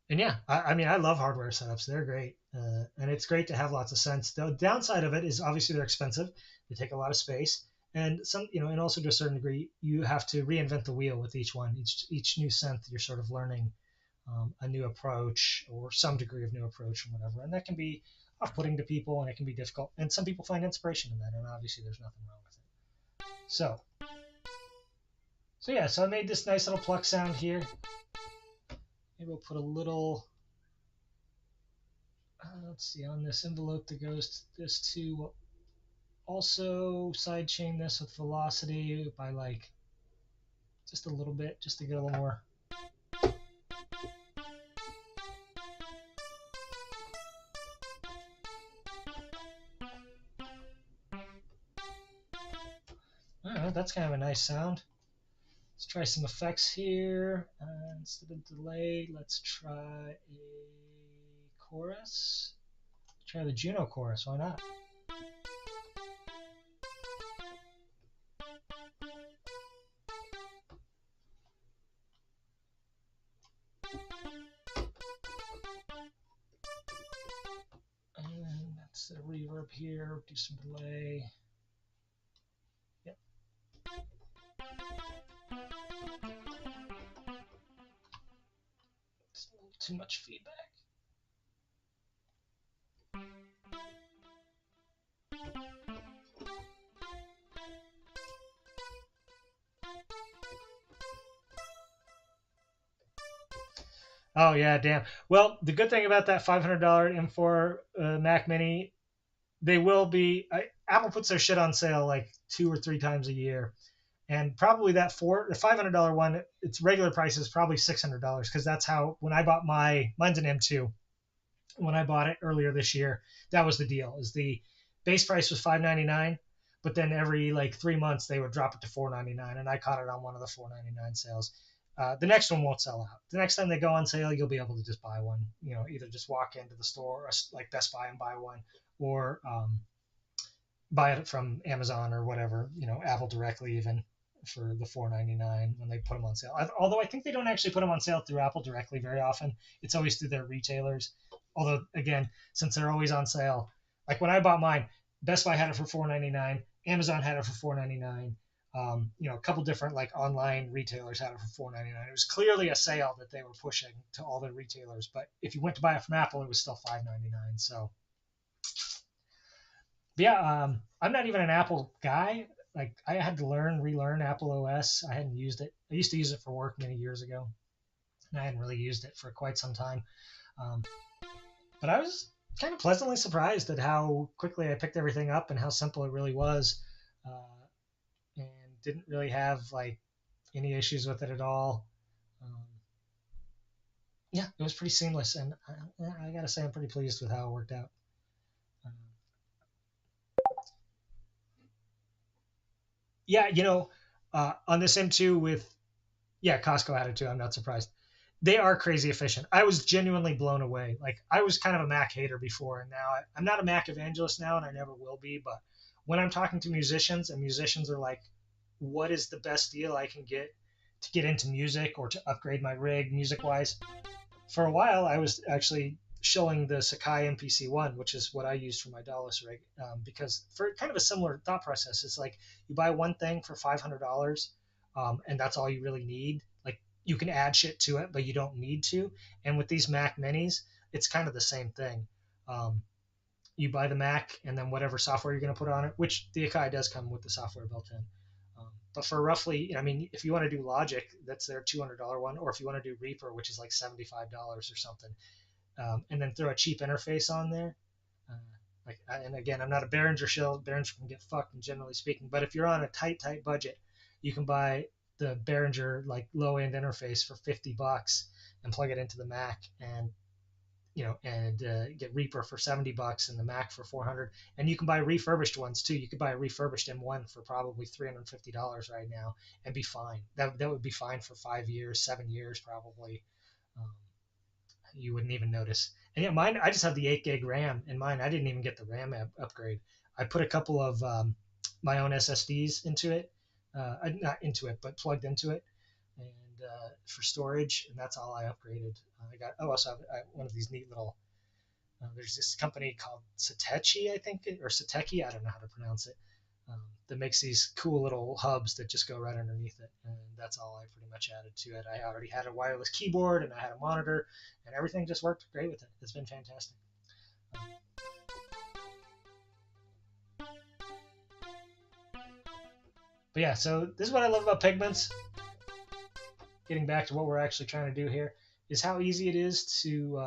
And yeah, I mean, I love hardware setups. They're great. And it's great to have lots of sense. The downside of it is obviously they're expensive. They take a lot of space. And and also to a certain degree, you have to reinvent the wheel with each one. Each new synth, you're sort of learning a new approach or some degree of new approach or whatever. And that can be off-putting to people, and it can be difficult. And some people find inspiration in that, and obviously there's nothing wrong with it. So yeah, so I made this nice little pluck sound here. Maybe we'll put a little, let's see, on this envelope that goes to this too. We'll also sidechain this with velocity by like just a little bit, just to get a little more. All right, that's kind of a nice sound. Let's try some effects here. Instead of delay, let's try a chorus. Try the Juno chorus, why not? And that's the reverb here, do some delay. Yep. It's a little too much feedback. Oh yeah, damn. Well, the good thing about that $500 M4 Mac Mini, they will be. Apple puts their shit on sale like 2 or 3 times a year, and probably the $500 one, its regular price is probably $600 because that's how when I bought mine's an M2. When I bought it earlier this year, that was the deal. Is the base price was $599, but then every like 3 months they would drop it to $499, and I caught it on one of the $499 sales. The next one won't sell out. The next time they go on sale, you'll be able to just buy one. Either just walk into the store or like Best Buy and buy one, or buy it from Amazon or whatever. Apple directly even for the $499 when they put them on sale. Although I think they don't actually put them on sale through Apple directly very often. It's always through their retailers. Although again, since they're always on sale, like when I bought mine, Best Buy had it for $499, Amazon had it for $499. A couple different like online retailers had it for $499. It was clearly a sale that they were pushing to all their retailers. But if you went to buy it from Apple, it was still $599. So yeah, I'm not even an Apple guy. Like I had to relearn Apple OS. I hadn't used it. I used to use it for work many years ago, and I hadn't really used it for quite some time. Um, but I was kind of pleasantly surprised at how quickly I picked everything up and how simple it really was, and didn't really have like any issues with it at all. Um, yeah, it was pretty seamless, and I gotta say I'm pretty pleased with how it worked out. Um, yeah, on this M2 with yeah, Costco had it too. I'm not surprised. They are crazy efficient. I was genuinely blown away. Like I was kind of a Mac hater before, and now I'm not a Mac evangelist now, and I never will be. But when I'm talking to musicians, and musicians are like, "What is the best deal I can get to get into music or to upgrade my rig music wise?" For a while, I was actually showing the Sakai MPC-1, which is what I used for my Dallas rig, because for kind of a similar thought process, it's like you buy one thing for $500, and that's all you really need. Like you can add shit to it, but you don't need to. And with these Mac Minis, it's kind of the same thing. Um, you buy the Mac and then whatever software you're going to put on it, which the Akai does come with the software built in. But for roughly, I mean, if you want to do Logic, that's their $200 one, or if you want to do Reaper, which is like $75 or something, and then throw a cheap interface on there. Uh, and again, I'm not a Behringer shill. Behringer can get fucked, generally speaking. But if you're on a tight budget, you can buy the Behringer like low end interface for $50 and plug it into the Mac, and get Reaper for $70 and the Mac for 400. And you can buy refurbished ones too. You could buy a refurbished M1 for probably $350 right now and be fine. That would be fine for 5 years, 7 years probably. Um, you wouldn't even notice. And yeah, mine, I just have the 8 gig RAM in mine. I didn't even get the RAM upgrade. I put a couple of my own SSDs into it, not into it, but plugged into it, and for storage, and that's all I upgraded. I got. Oh, also have one of these neat little. There's this company called Satechi, I think, or Sateki. I don't know how to pronounce it. That makes these cool little hubs that just go right underneath it, and that's all I pretty much added to it. I already had a wireless keyboard and I had a monitor, and everything just worked great with it. It's been fantastic. But yeah, so this is what I love about Pigments. Getting back to what we're actually trying to do here is how easy it is to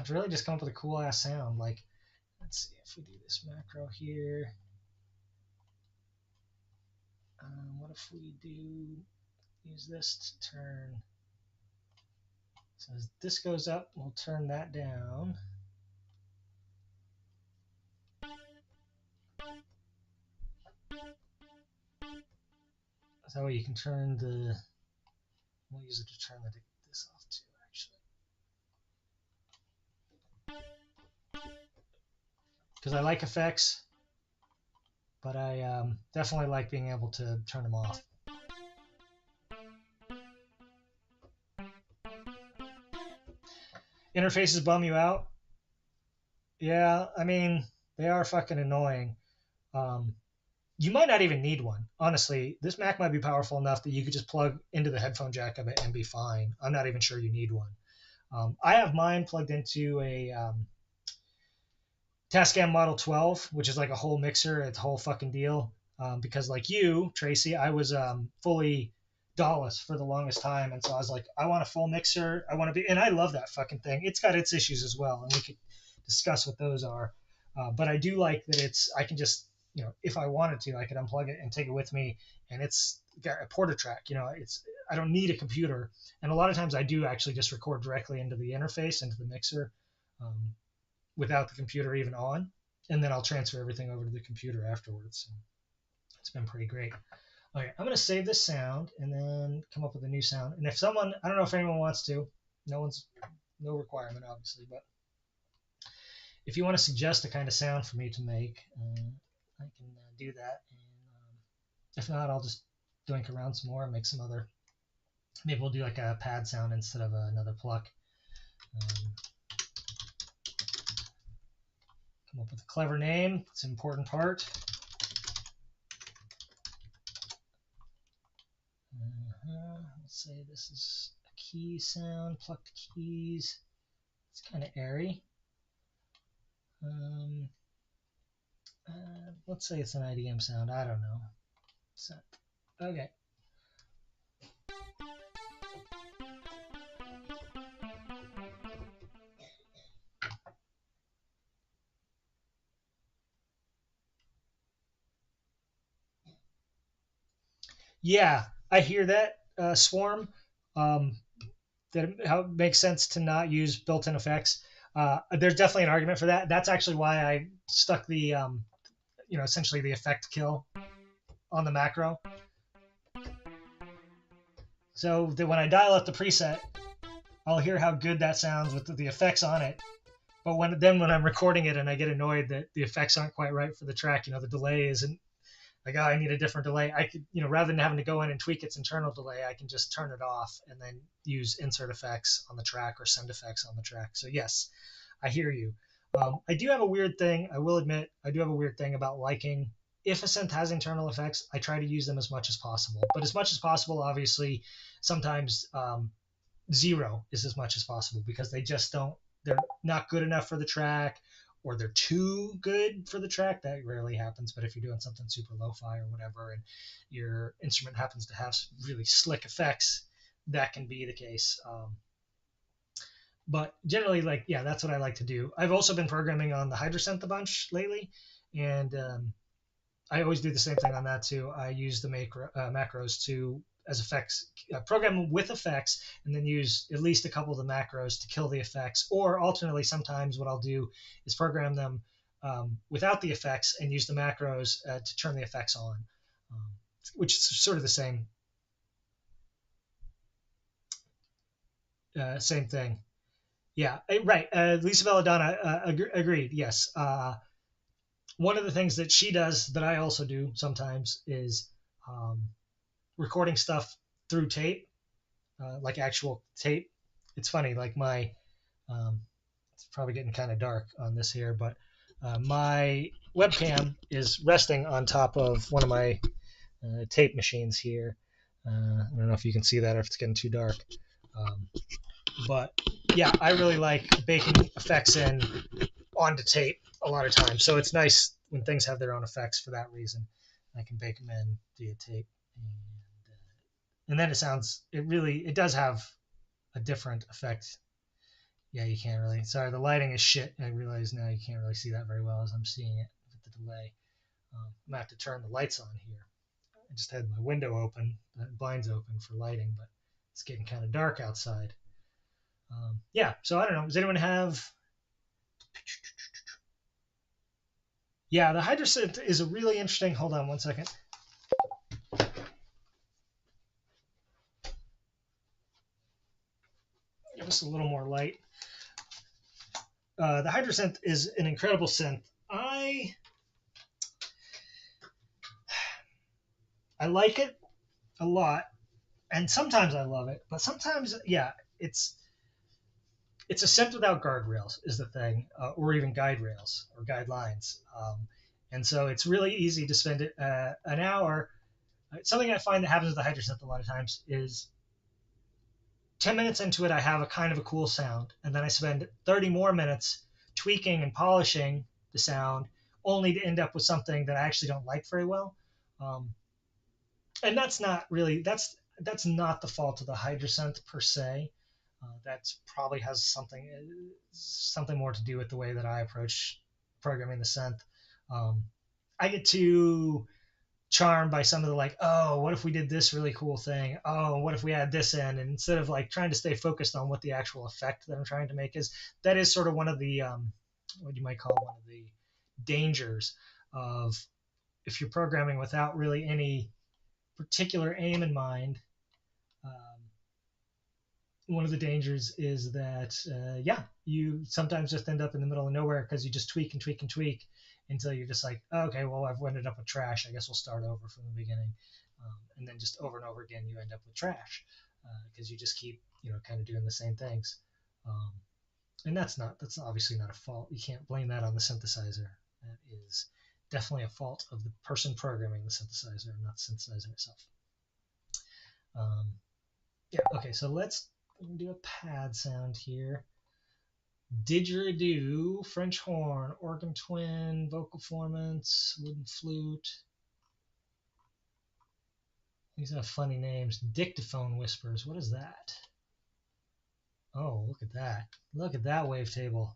really just come up with a cool ass sound. Like, let's see if we do this macro here. What if we use this to turn? So as this goes up, we'll turn that down. So that way you can turn the. We'll use it to turn this off too, actually. Because I like effects, but I definitely like being able to turn them off. Interfaces bum you out? Yeah, I mean, they are fucking annoying. You might not even need one. Honestly, this Mac might be powerful enough that you could just plug into the headphone jack of it and be fine. I'm not even sure you need one. I have mine plugged into a Tascam Model 12, which is like a whole mixer. It's a whole fucking deal. Because like you, Tracy, I was fully DAWless for the longest time, and so I was like, I want a full mixer. I want to be, and I love that fucking thing. It's got its issues as well, and we could discuss what those are. But I do like that I can just, if I wanted to, I could unplug it and take it with me, and it's got a porta track. I don't need a computer, and a lot of times I do actually just record directly into the interface, into the mixer. Without the computer even on, and then I'll transfer everything over to the computer afterwards. So it's been pretty great. All right, I'm going to save this sound and then come up with a new sound. And if someone, I don't know if anyone wants to, no requirement, obviously, but if you want to suggest a kind of sound for me to make, I can do that. And if not, I'll just doink around some more and make some other, maybe we'll do like a pad sound instead of another pluck. Come up with a clever name. It's an important part. Let's say this is a key sound, plucked keys. It's kind of airy. Let's say it's an IDM sound. I don't know. So, okay. Yeah, I hear that, Swarm. How it makes sense to not use built-in effects. There's definitely an argument for that. That's actually why I stuck the, essentially the effect kill on the macro. So that when I dial up the preset, I'll hear how good that sounds with the effects on it. But when I'm recording it and I get annoyed that the effects aren't quite right for the track, the delay isn't like, oh, I need a different delay. I could, rather than having to go in and tweak its internal delay, I can just turn it off and then use insert effects on the track or send effects on the track. So yes, I hear you. I do have a weird thing. I will admit, I do have a weird thing about liking. If a synth has internal effects, I try to use them as much as possible. But as much as possible, obviously, sometimes zero is as much as possible because they're not good enough for the track, or they're too good for the track. That rarely happens, but if you're doing something super lo-fi or whatever and your instrument happens to have really slick effects, that can be the case. But generally, that's what I like to do. I've also been programming on the Hydrasynth a bunch lately, and I always do the same thing on that too. I use the macros as effects, program with effects, and then use at least a couple of the macros to kill the effects. Or alternately, sometimes what I'll do is program them without the effects and use the macros to turn the effects on, which is sort of the same thing. Yeah, right. Lisa Belladonna agreed. Yes. One of the things that she does that I also do sometimes is recording stuff through tape, like actual tape. It's funny, like it's probably getting kind of dark on this here, but my webcam is resting on top of one of my tape machines here. I don't know if you can see that or if it's getting too dark. But yeah, I really like baking effects in onto tape a lot of times. So it's nice when things have their own effects for that reason. I can bake them in via tape. And then it does have a different effect. Yeah, you can't really. Sorry, the lighting is shit. I realize now you can't really see that very well as I'm seeing it with the delay. I'm going to have to turn the lights on here I just had my window open, blinds open for lighting, but it's getting kind of dark outside. Yeah, so I don't know. Does anyone have? Yeah, the Hydrosynth is a really interesting. Hold on one second. Give us a little more light. The Hydrosynth is an incredible synth. I like it a lot, and sometimes I love it, but sometimes, yeah, it's a synth without guardrails is the thing, or even guide rails or guidelines. And so it's really easy to spend an hour. Something I find that happens with the Hydrosynth a lot of times is 10 minutes into it, I have a kind of a cool sound, and then I spend 30 more minutes tweaking and polishing the sound, only to end up with something that I actually don't like very well. Um, and that's not really that's not the fault of the Hydrosynth per se. That's probably has something more to do with the way that I approach programming the synth. Um, I get too charmed by some of the like, oh, what if we did this really cool thing? Oh, what if we add this in? And instead of like trying to stay focused on what the actual effect that I'm trying to make is, that is sort of one of the what you might call one of the dangers of if you're programming without really any particular aim in mind. One of the dangers is that yeah, you sometimes just end up in the middle of nowhere because you just tweak and tweak and tweak until you're just like, oh, okay, well, I've ended up with trash, I guess we'll start over from the beginning. And then just over and over again you end up with trash because you just keep kind of doing the same things. And that's obviously not a fault. You can't blame that on the synthesizer. That is definitely a fault of the person programming the synthesizer, not the synthesizer itself. Yeah, okay, so let's do a pad sound here. Didgeridoo, French horn, organ twin, vocal formants, wooden flute. These have funny names. Dictaphone whispers. What is that? Oh, look at that. Look at that wavetable.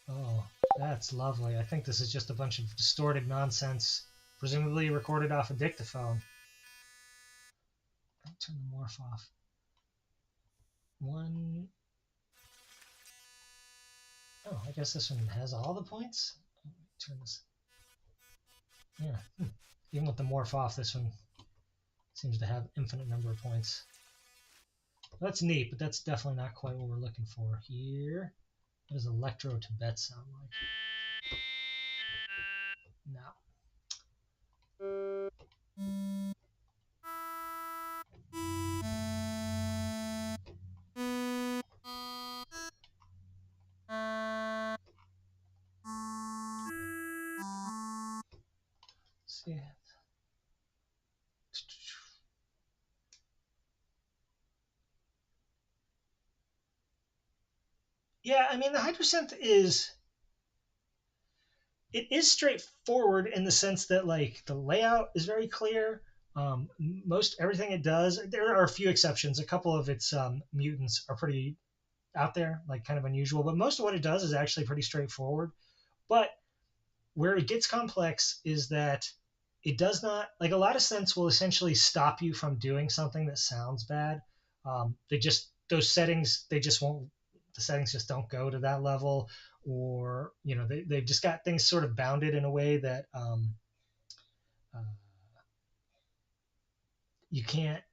Oh, that's lovely. I think this is just a bunch of distorted nonsense, presumably recorded off a dictaphone. I'll turn the morph off. One. Oh, I guess this one has all the points. Turn this. Yeah. Even with the morph off, this one seems to have infinite number of points. That's neat, but that's definitely not quite what we're looking for here. What does Electro Tibet sound like? No. Let's see. Yeah, I mean the Hydrosynth is straightforward in the sense that like the layout is very clear. Most everything it does, there are a few exceptions. A couple of its mutants are pretty out there, like kind of unusual, but most of what it does is actually pretty straightforward. But where it gets complex is that it does not, like a lot of synths will essentially stop you from doing something that sounds bad. Those settings, they just won't, the settings just don't go to that level, or they've just got things sort of bounded in a way that uh, you can't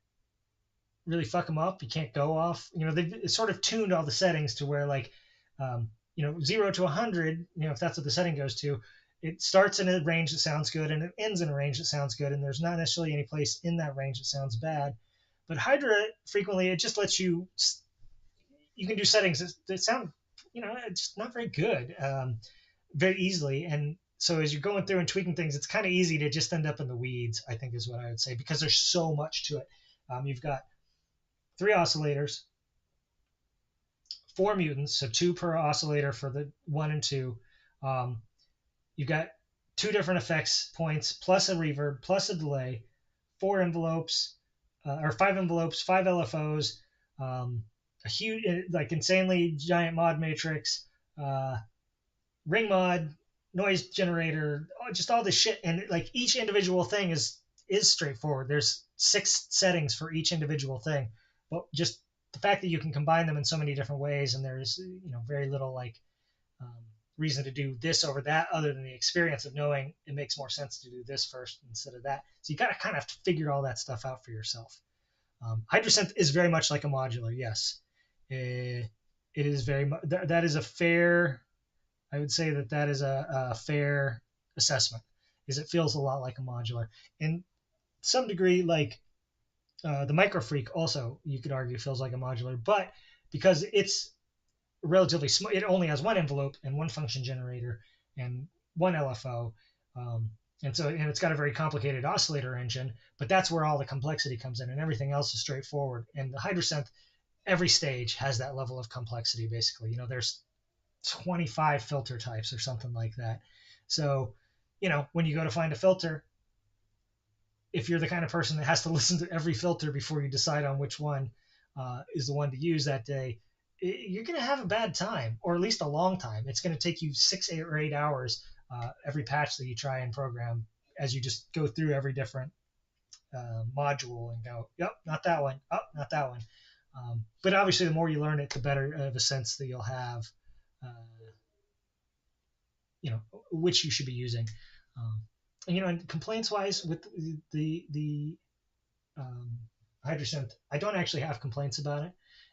really fuck them up. You can't go off. They've sort of tuned all the settings to where like 0 to 100. If that's what the setting goes to, it starts in a range that sounds good and it ends in a range that sounds good. And there's not necessarily any place in that range that sounds bad. But Hydra frequently it just lets you can do settings that sound it's not very good very easily. And so as you're going through and tweaking things, it's kind of easy to just end up in the weeds, I think is what I would say, because there's so much to it. You've got 3 oscillators, 4 mutants, so 2 per oscillator for the 1 and 2. You've got 2 different effects points, plus a reverb, plus a delay, 4 envelopes, or 5 envelopes, 5 LFOs, a huge, like insanely giant mod matrix, ring mod, noise generator, just all this shit, and like each individual thing is straightforward. There's 6 settings for each individual thing, but just the fact that you can combine them in so many different ways, and there's very little like um, reason to do this over that other than the experience of knowing it makes more sense to do this first instead of that. So you got to kind of have to figure all that stuff out for yourself. Hydrosynth is very much like a modular, yes. It is very much that is a fair. I would say that is a fair assessment. Is it feels a lot like a modular, in some degree, like the Micro Freak also you could argue feels like a modular, but because it's relatively small, it only has one envelope and one function generator and one LFO. Um, and it's got a very complicated oscillator engine, but that's where all the complexity comes in, and everything else is straightforward. And the Hydrosynth, every stage has that level of complexity. Basically, there's 25 filter types or something like that. So, when you go to find a filter, if you're the kind of person that has to listen to every filter before you decide on which one is the one to use that day, you're going to have a bad time, or at least a long time. It's going to take you 6 or 8 hours every patch that you try and program, as you just go through every different module and go, yep, not that one, oh, not that one. But obviously, the more you learn it, the better of a sense that you'll have, uh, which you should be using. Um, and complaints wise with the um, Hydrosynth, I don't actually have complaints about it.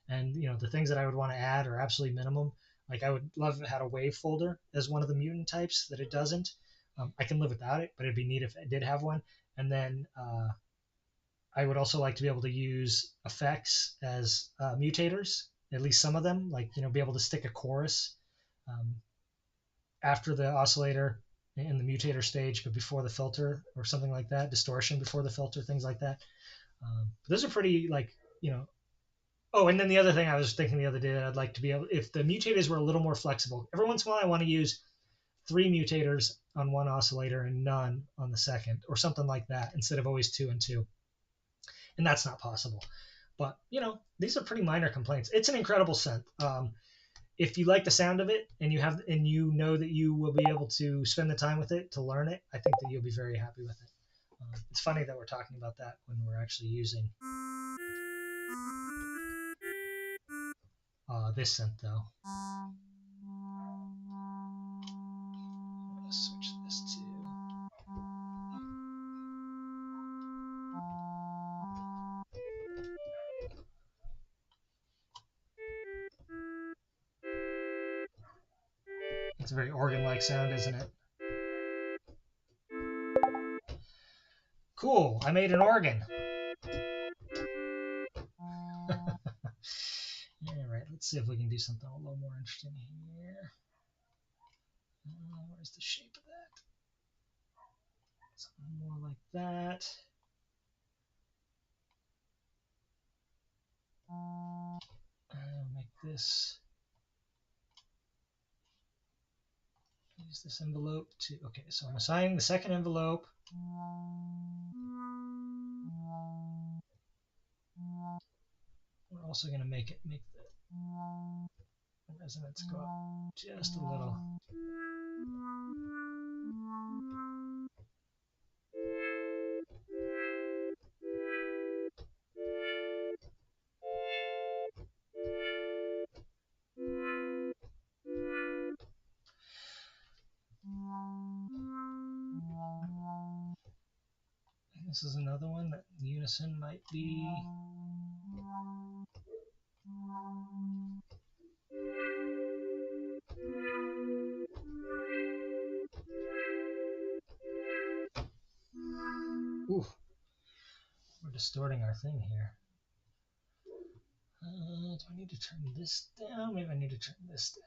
And the things that I would want to add are absolutely minimum. Like I would love if it had a wave folder as one of the mutant types that it doesn't. I can live without it, but it'd be neat if it did have one. And then I would also like to be able to use effects as mutators, at least some of them, like be able to stick a chorus um, after the oscillator in the mutator stage, but before the filter or something like that, distortion before the filter, things like that. Those are pretty like, oh, and then the other thing I was thinking the other day that I'd like to be able, if the mutators were a little more flexible, every once in a while I want to use 3 mutators on one oscillator and none on the second, or something like that, instead of always 2 and 2. And that's not possible. But, these are pretty minor complaints. It's an incredible synth. If you like the sound of it and you know that you will be able to spend the time with it to learn it, I think that you'll be very happy with it. It's funny that we're talking about that when we're actually using this synth, though. I'm going to switch this to. It's a very organ-like sound, isn't it? Cool, I made an organ. All right, let's see if we can do something a little more interesting here. Where's the shape of that? Something more like that. I'll make this. Use this envelope to. Okay, so I'm assigning the second envelope. We're also going to make the resonance go up just a little. This is another one that unison might be. Ooh, we're distorting our thing here. Do I need to turn this down? Maybe I need to turn this down.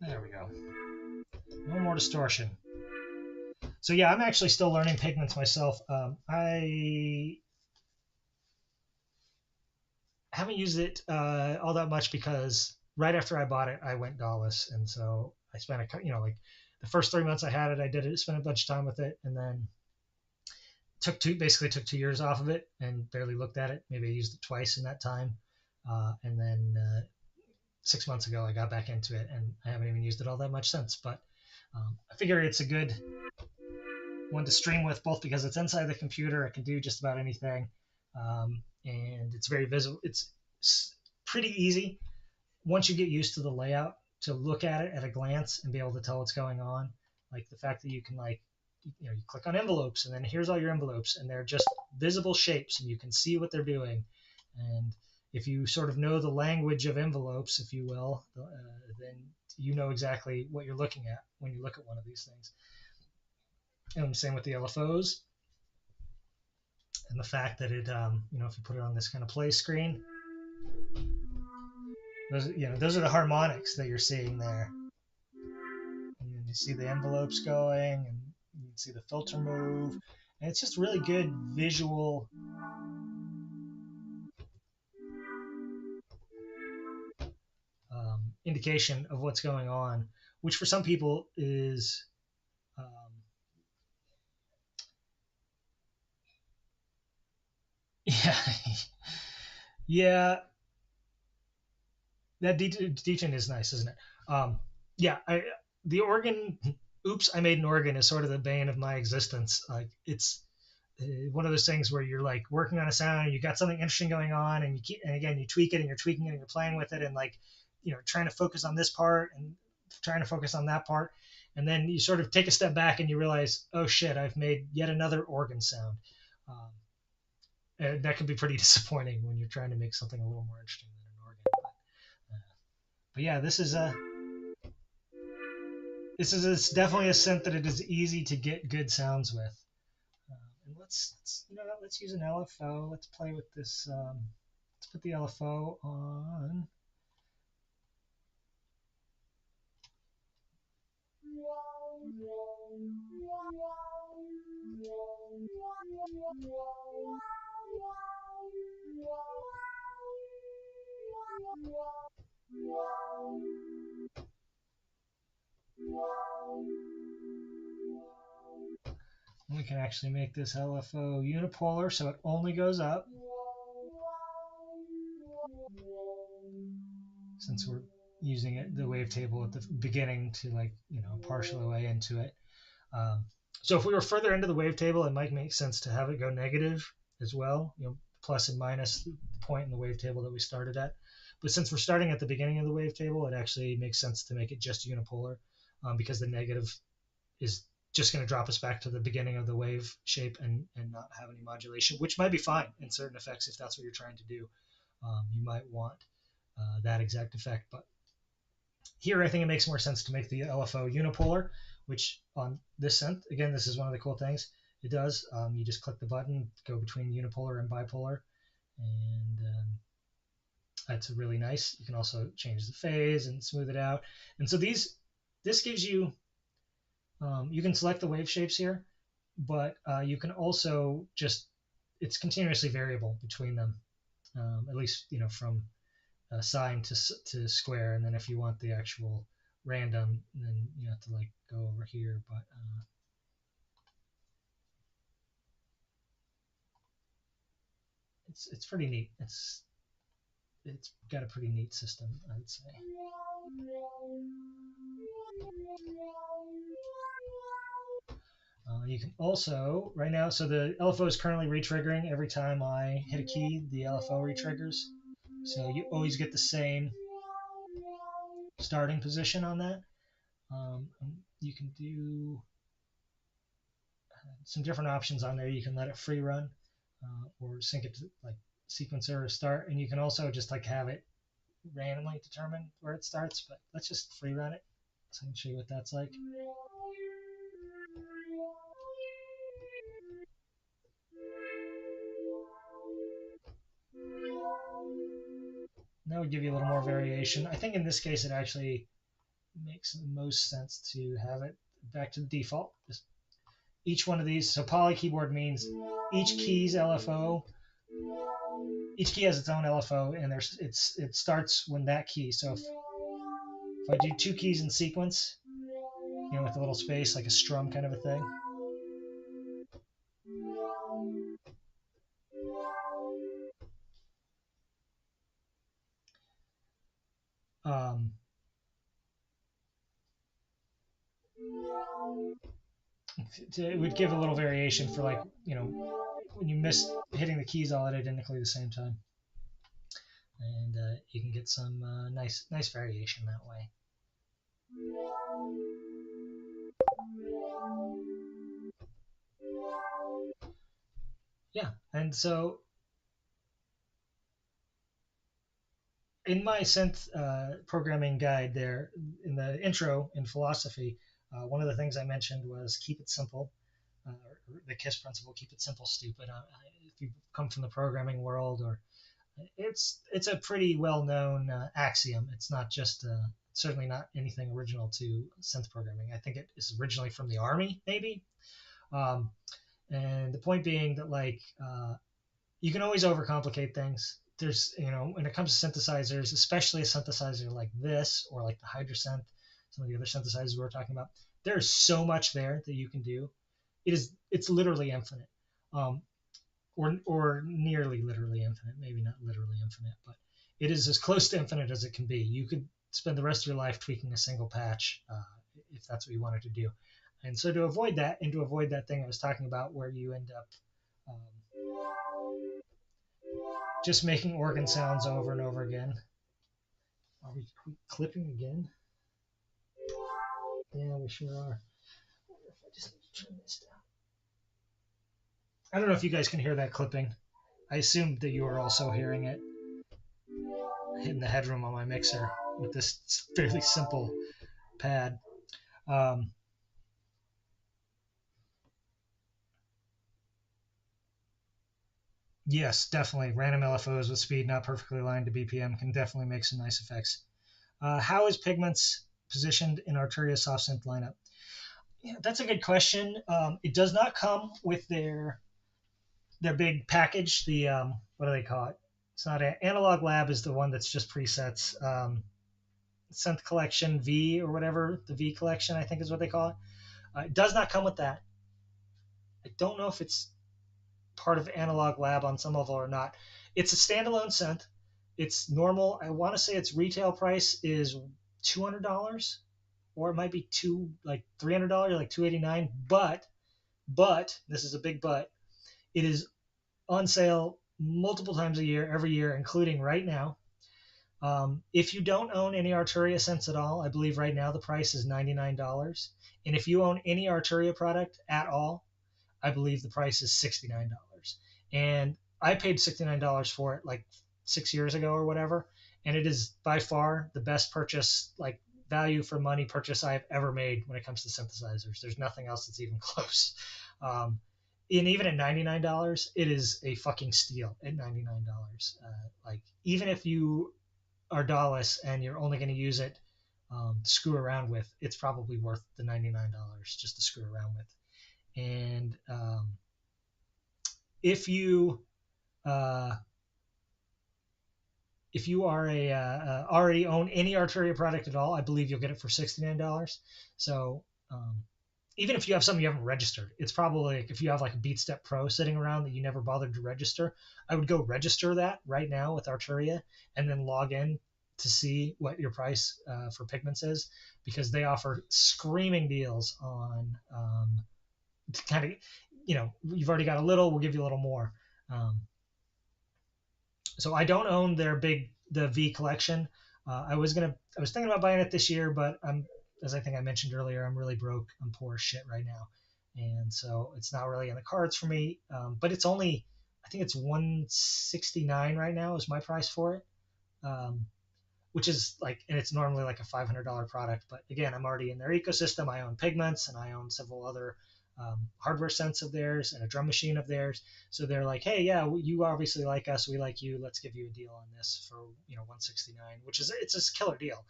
There we go. No more distortion. So yeah, I'm actually still learning Pigments myself. I haven't used it all that much because right after I bought it, I went DAWless, and so I spent like the first 3 months I had it, I did it, spent a bunch of time with it, and then basically took 2 years off of it and barely looked at it. Maybe I used it twice in that time, and then 6 months ago I got back into it, and I haven't even used it all that much since. But I figure it's a good one to stream with, both because it's inside the computer, it can do just about anything, and it's very visible. It's pretty easy once you get used to the layout to look at it at a glance and be able to tell what's going on. Like the fact that you can you click on envelopes, and then here's all your envelopes, and they're just visible shapes, and you can see what they're doing. And if you sort of know the language of envelopes, if you will, then you know exactly what you're looking at when you look at one of these things. And same with the LFOs, and the fact that it, if you put it on this kind of play screen, those are the harmonics that you're seeing there. And you see the envelopes going, and you can see the filter move, and it's just really good visual indication of what's going on, which for some people is yeah, yeah, that detail is nice, isn't it? Yeah, the organ. Oops, I made an organ is sort of the bane of my existence. Like it's one of those things where you're like working on a sound and you got something interesting going on, and again you tweak it and you're tweaking it and you're playing with it, and like trying to focus on this part and trying to focus on that part, and then you sort of take a step back and you realize, oh shit, I've made yet another organ sound. And that can be pretty disappointing when you're trying to make something a little more interesting than an organ. But yeah, it's definitely a synth that it is easy to get good sounds with. And let's use an LFO. Let's play with this. Let's put the LFO on. And we can actually make this LFO unipolar, so it only goes up. Since we're using the wavetable at the beginning to partial away into it. So if we were further into the wavetable, it might make sense to have it go negative as well, plus and minus the point in the wavetable that we started at. But since we're starting at the beginning of the wavetable, it actually makes sense to make it just unipolar, because the negative is just going to drop us back to the beginning of the wave shape and not have any modulation, which might be fine in certain effects if that's what you're trying to do. You might want that exact effect, but here I think it makes more sense to make the LFO unipolar, which on this synth, again, this is one of the cool things it does. You just click the button, go between unipolar and bipolar, and that's really nice. You can also change the phase and smooth it out. And so this gives you, you can select the wave shapes here, but you can also it's continuously variable between them, at least, from sine to square. And then if you want the actual random, then you have to go over here. But it's pretty neat. It's got a pretty neat system, I would say. You can also, right now, so the LFO is currently retriggering every time I hit a key, the LFO retriggers. So you always get the same starting position on that. You can do some different options on there. You can let it free run, or sync it to sequencer or start, and you can also just have it randomly determine where it starts. But let's just free run it so I can show you what that's like. That would give you a little more variation. I think in this case it actually makes the most sense to have it back to the default. Just each one of these. So poly keyboard means each key's LFO. Each key has its own LFO, and it starts when that key. So if I do two keys in sequence, with a little space, like a strum kind of a thing. Um, it would give a little variation for like, when you miss hitting the keys all at identically the same time, and you can get some nice variation that way. Yeah, and so in my synth programming guide there, in the intro in philosophy, one of the things I mentioned was keep it simple. The KISS principle, keep it simple, stupid. If you come from the programming world, or it's a pretty well known axiom. It's not just certainly not anything original to synth programming. I think it is originally from the army, maybe. Um, and the point being that like you can always overcomplicate things. There's, when it comes to synthesizers, especially a synthesizer like this or like the Hydrasynth, some of the other synthesizers we were talking about, there's so much there that you can do. It's literally infinite, um, or nearly literally infinite. Maybe not literally infinite, but it is as close to infinite as it can be. You could spend the rest of your life tweaking a single patch if that's what you wanted to do. And so to avoid that, and to avoid that thing I was talking about, where you end up just making organ sounds over and over again. Are we clipping again? Yeah, we sure are. I just need to turn this down. I don't know if you guys can hear that clipping. I assumed that you were also hearing it. Hitting the headroom on my mixer with this fairly simple pad. Um, yes, definitely. Random LFOs with speed not perfectly aligned to BPM can definitely make some nice effects. How is Pigments positioned in Arturia soft synth lineup? Yeah, that's a good question. It does not come with their big package. The what do they call it? It's not Analog Lab is the one that's just presets. Synth Collection V or whatever, the V Collection I think is what they call it. It does not come with that. I don't know if it's part of Analog Lab on some level or not. It's a standalone synth. It's normal. I want to say its retail price is $200, or it might be $300, like $289. But this is a big but. It is on sale multiple times a year, every year, including right now. If you don't own any Arturia scents at all, I believe right now the price is $99. And if you own any Arturia product at all, I believe the price is $69. And I paid $69 for it like 6 years ago or whatever. And it is by far the best purchase, like value for money purchase I've ever made when it comes to synthesizers. There's nothing else that's even close. Um, and even at $99, it is a fucking steal at $99. Like, even if you are Dallas and you're only going to use it to screw around with, it's probably worth the $99 just to screw around with. And if you uh, if you are already own any Arturia product at all, I believe you'll get it for $69. So even if you have something you haven't registered, it's probably like if you have like a BeatStep Pro sitting around that you never bothered to register, I would go register that right now with Arturia and then log in to see what your price for Pigments is, because they offer screaming deals on kind of, you've already got a little, we'll give you a little more. Um, so I don't own the V collection. I was thinking about buying it this year, but as I think I mentioned earlier, I'm really broke. I'm poor as shit right now, and so it's not really in the cards for me. But it's only, I think it's 169 right now is my price for it. Um, which is like, and it's normally like a $500 product. But again, I'm already in their ecosystem. I own Pigments and I own several other hardware scents of theirs and a drum machine of theirs. So they're like, hey, yeah, you obviously like us. We like you. Let's give you a deal on this for 169, which is, it's a killer deal.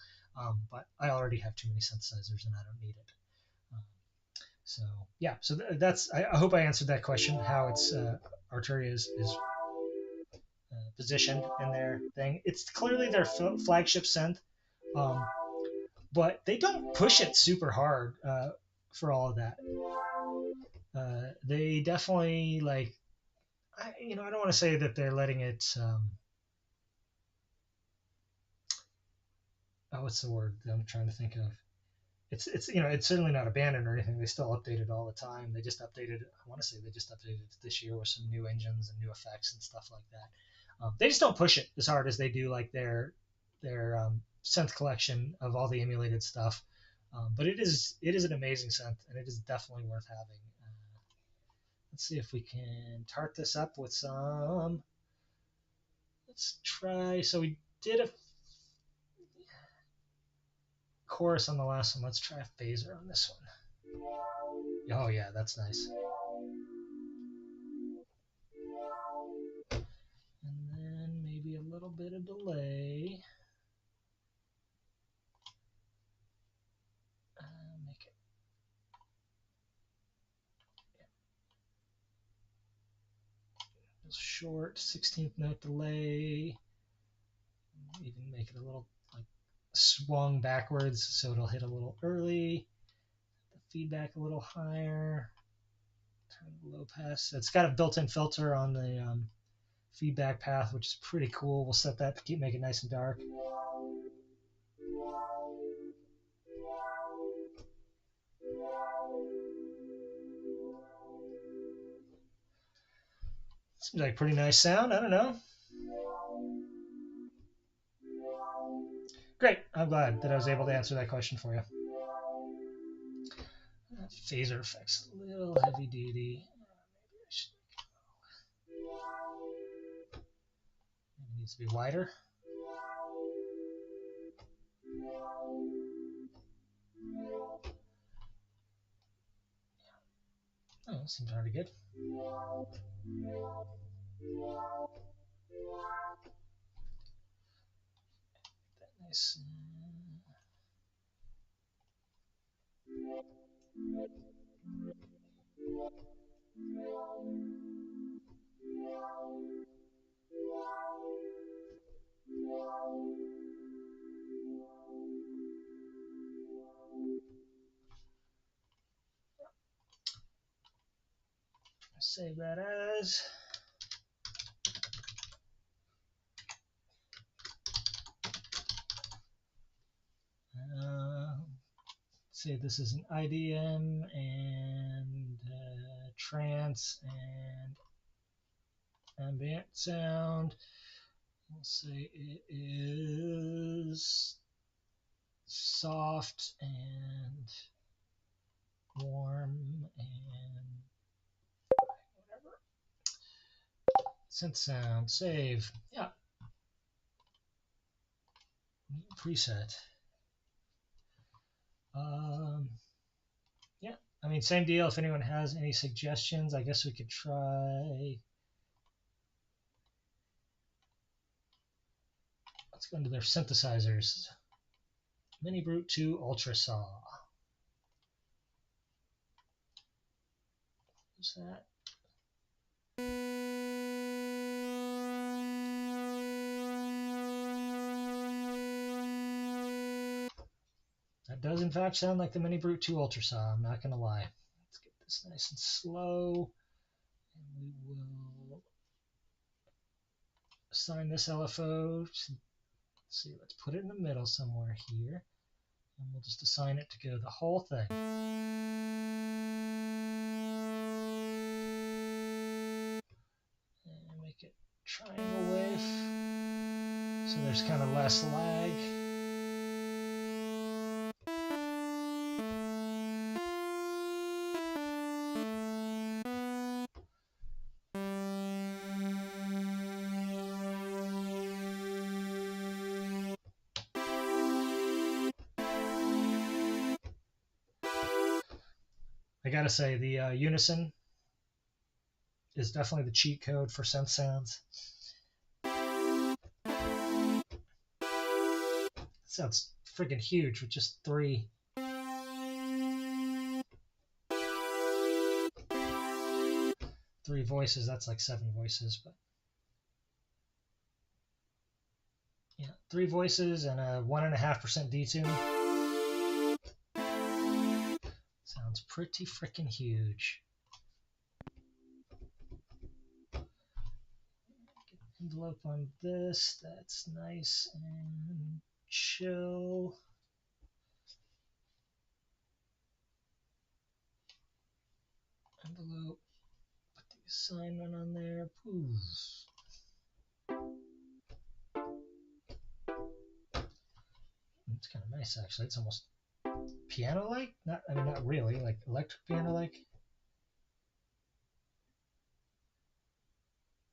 But I already have too many synthesizers and I don't need it. Um, so yeah, so that's, I hope I answered that question. How it's Arturia is positioned in their thing. It's clearly their flagship synth, um, but they don't push it super hard for all of that. They definitely like, I don't want to say that they're letting it what's the word that I'm trying to think of? It's it's certainly not abandoned or anything. They still update it all the time. They just updated. I want to say they just updated it this year with some new engines and new effects and stuff like that. They just don't push it as hard as they do like their synth collection of all the emulated stuff. But it is an amazing synth, and it is definitely worth having. Let's see if we can tart this up with some. Let's try. So we did a chorus on the last one. Let's try a phaser on this one. Oh yeah, that's nice. And then maybe a little bit of delay. Make it short, 16th note delay. Even make it a little like swung backwards so it'll hit a little early. The feedback a little higher. Turn the low pass. It's got a built-in filter on the feedback path, which is pretty cool. We'll set that to make it nice and dark. Seems like a pretty nice sound. I don't know. Great. I'm glad that I was able to answer that question for you. Phaser effects a little heavy duty. Maybe it needs to be wider. Oh, seems already good. That nice. Save that as. Say this is an IDM and trance and ambient sound. We'll say it is soft and warm and whatever. Synth sound, save. Yeah. Preset. Yeah, I mean, same deal. If anyone has any suggestions, I guess we could try. Let's go into their synthesizers. Mini Brute 2 Ultra Saw. What's that? That does in fact sound like the Mini Brute 2 Ultra Saw, I'm not going to lie. Let's get this nice and slow. And we will assign this LFO. Let's see, let's put it in the middle somewhere here. And we'll just assign it to go the whole thing. And make it triangle wave. So there's kind of less lag. I gotta say, the unison is definitely the cheat code for synth sounds. It sounds freaking huge with just three voices. That's like 7 voices, but yeah, 3 voices and a 1.5% detune. Sounds pretty freaking huge. Envelope on this, that's nice and chill. Envelope. Put the assignment on there. Poof. It's kind of nice, actually. It's almost piano-like. I mean, not really. Like electric piano-like.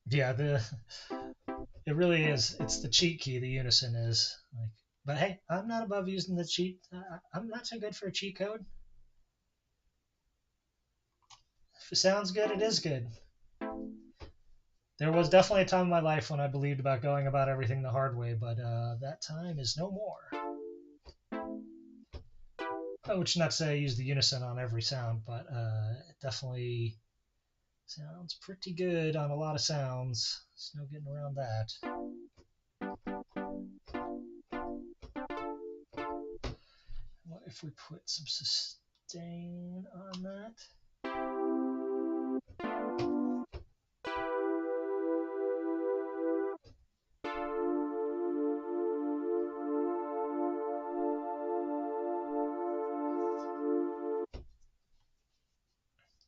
Yeah, it really is. It's the cheat key. The unison is like. But hey, I'm not above using the cheat. I'm not so good for a cheat code. If it sounds good, it is good. There was definitely a time in my life when I believed about going about everything the hard way, but that time is no more. Which not to say I use the unison on every sound, but it definitely sounds pretty good on a lot of sounds. There's no getting around that. What if we put some sustain on that?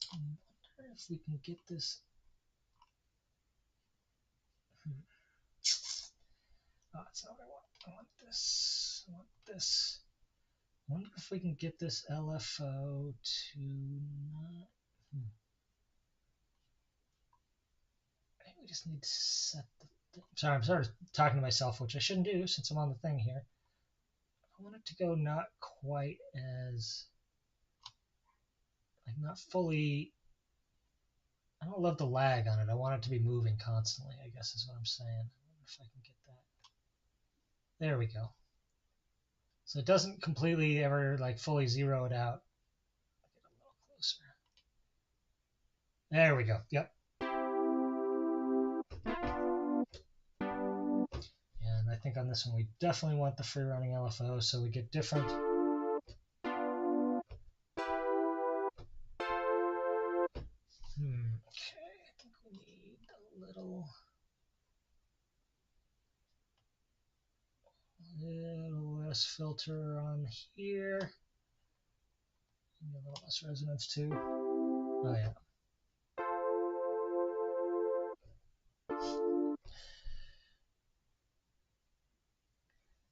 I wonder if we can get this. Oh, that's not what I want. I want this. I want this. I wonder if we can get this LFO to not. I think we just need to set the thing. Sorry, I'm sort of talking to myself, which I shouldn't do since I'm on the thing here. I want it to go not quite as, like, not fully. I don't love the lag on it. I want it to be moving constantly, I guess is what I'm saying. I wonder if I can get that. There we go. So it doesn't completely ever like fully zero it out. Get a little closer. There we go. Yep. And I think on this one we definitely want the free running LFO so we get different. Okay, I think we need a little less filter on here. Maybe a little less resonance too. Oh yeah.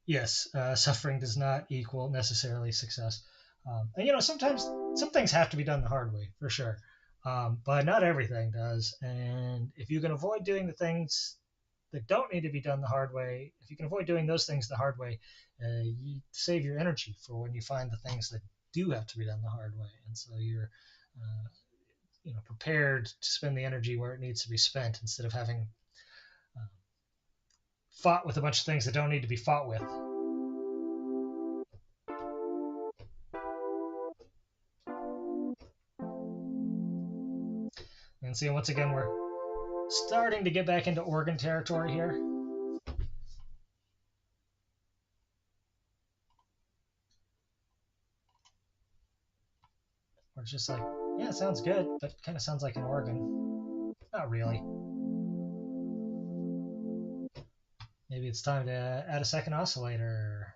Yes, suffering does not equal necessarily success. And you know, sometimes some things have to be done the hard way, for sure. But not everything does. And if you can avoid doing the things that don't need to be done the hard way, if you can avoid doing those things the hard way, you save your energy for when you find the things that do have to be done the hard way. And so you're, prepared to spend the energy where it needs to be spent instead of having uh, fought with a bunch of things that don't need to be fought with. And see, once again, we're starting to get back into organ territory here. Where it's just like, yeah, it sounds good, but it kind of sounds like an organ. Not really. Maybe it's time to add a second oscillator.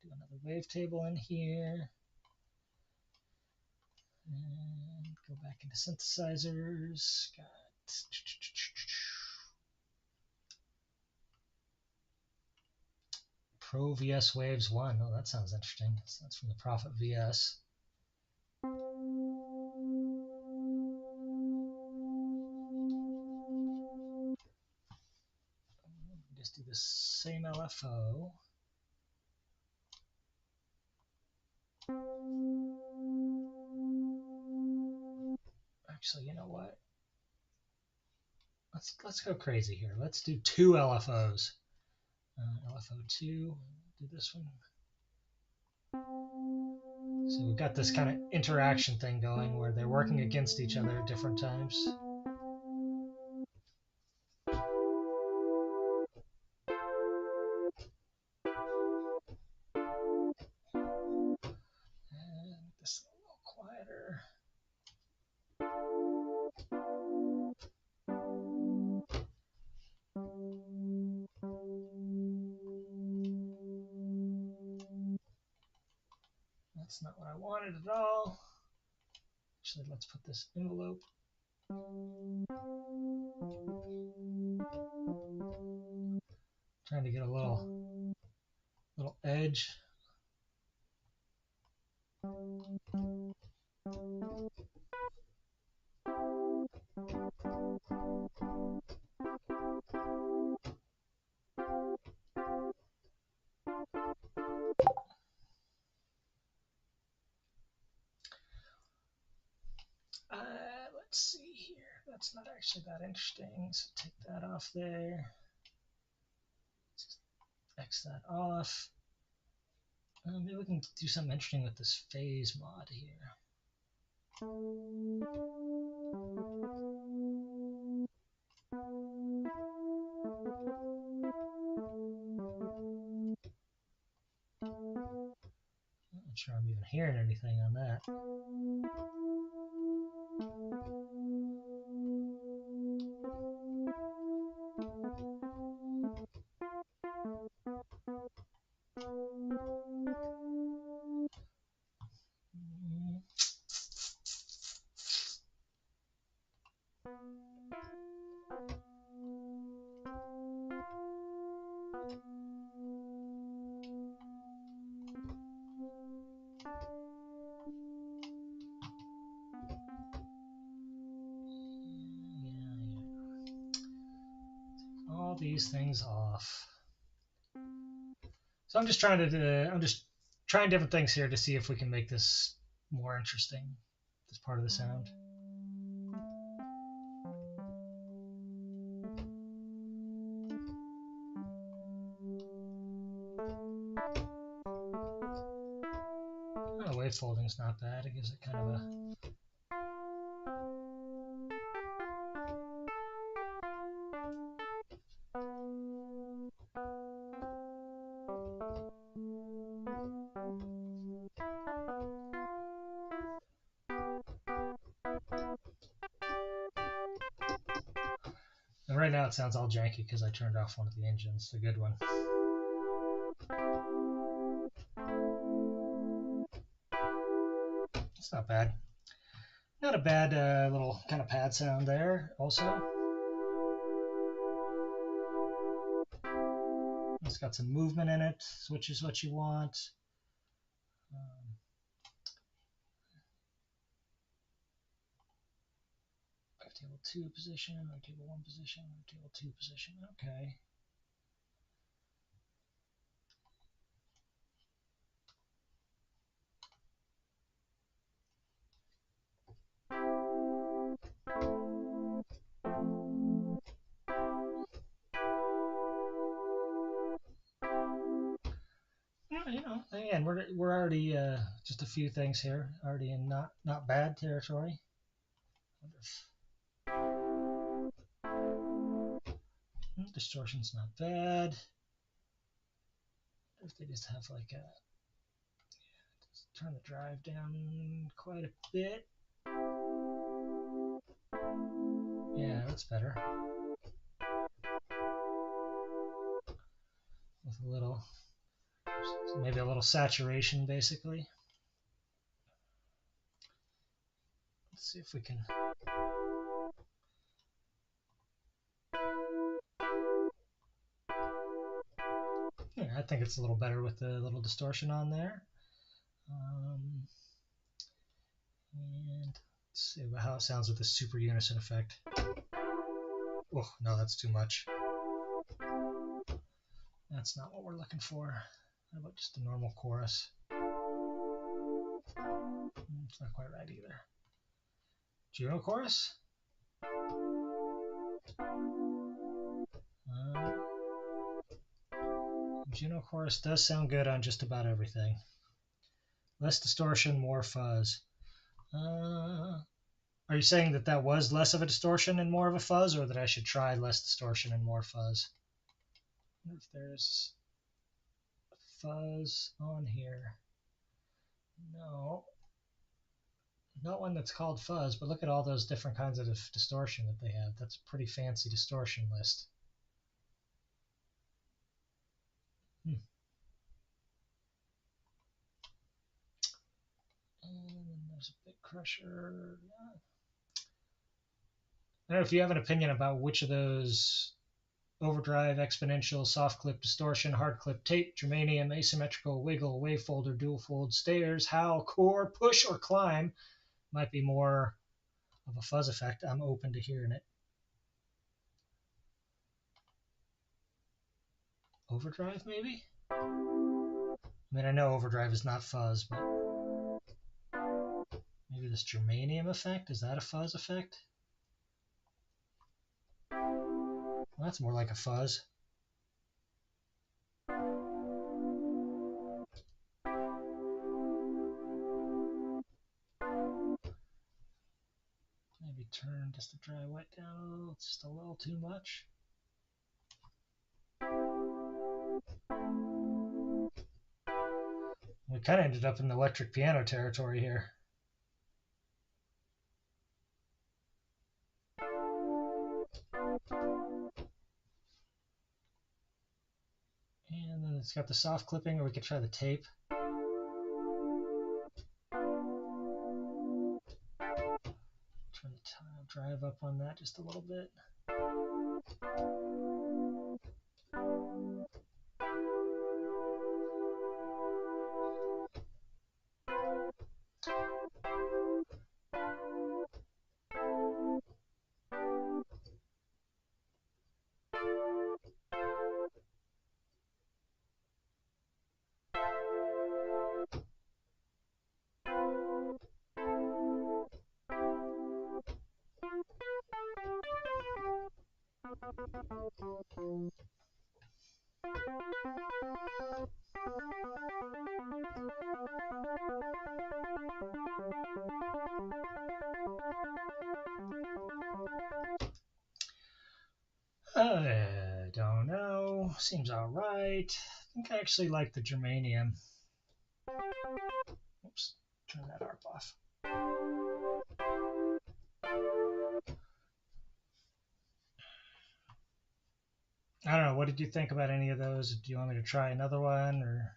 Do another wavetable in here. And go back into synthesizers. Got Pro VS Waves 1. Oh, that sounds interesting. So that's from the Prophet VS. Just do the same LFO. Actually, you know what? Let's go crazy here. Let's do two LFOs. LFO2. Do this one. So we've got this kind of interaction thing going where they're working against each other at different times. And this a little quieter. That's not what I wanted at all. Actually, let's put this envelope. Trying to get a little edge. Let's see here. That's not actually that interesting, so take that off there. Just X that off. Maybe we can do something interesting with this phase mod here. I'm not sure I'm even hearing anything on that. All these things off. So I'm just trying different things here to see if we can make this more interesting, this part of the sound. Oh, wave folding's not bad. It gives it kind of a and right now it sounds all janky because I turned off one of the engines, a good one. It's not bad. Not a bad little kind of pad sound there also. It's got some movement in it, which is what you want. Table 2 position, table 1 position, table 2 position. Okay. You know, again, we're already just a few things here, already in not bad territory. Distortion's not bad. If they just have like just turn the drive down quite a bit. Yeah, that's better. With a little, maybe a little saturation, basically. Let's see if we can. Yeah, I think it's a little better with the little distortion on there. And let's see how it sounds with the super unison effect. Oh, no, that's too much. That's not what we're looking for. How about just a normal chorus? It's not quite right either. Juno chorus? Juno chorus does sound good on just about everything. Less distortion, more fuzz. Are you saying that that was less of a distortion and more of a fuzz, or that I should try less distortion and more fuzz? I wonder if there's fuzz on here. No. Not one that's called fuzz, but look at all those different kinds of distortion that they have. That's a pretty fancy distortion list. pressure. I don't know if you have an opinion about which of those overdrive, exponential, soft clip, distortion, hard clip, tape, germanium, asymmetrical, wiggle, wavefold, or dual fold, stairs, howl, core, push, or climb might be more of a fuzz effect. I'm open to hearing it. Overdrive, maybe? I mean, I know overdrive is not fuzz, but maybe this germanium effect, is that a fuzz effect? Well, that's more like a fuzz. Maybe turn just the dry wet down a little, it's just a little too much. We kind of ended up in the electric piano territory here. And then it's got the soft clipping, or we could try the tape. Turn the drive up on that just a little bit. I don't know. Seems alright. I think I actually like the germanium. Oops, turn that ARP off. I don't know. What did you think about any of those? Do you want me to try another one, or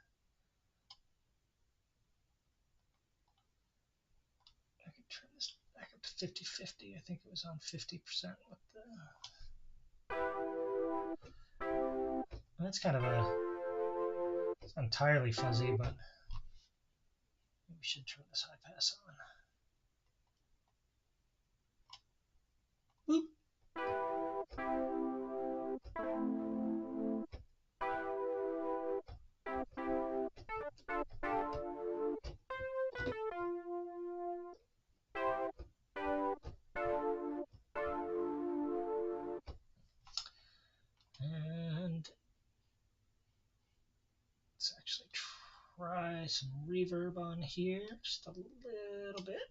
I could turn this back up to 50-50. I think it was on 50% with the. That's kind of it's not entirely fuzzy, but we should turn this high pass on. Boop. And let's actually try some reverb on here, just a little bit.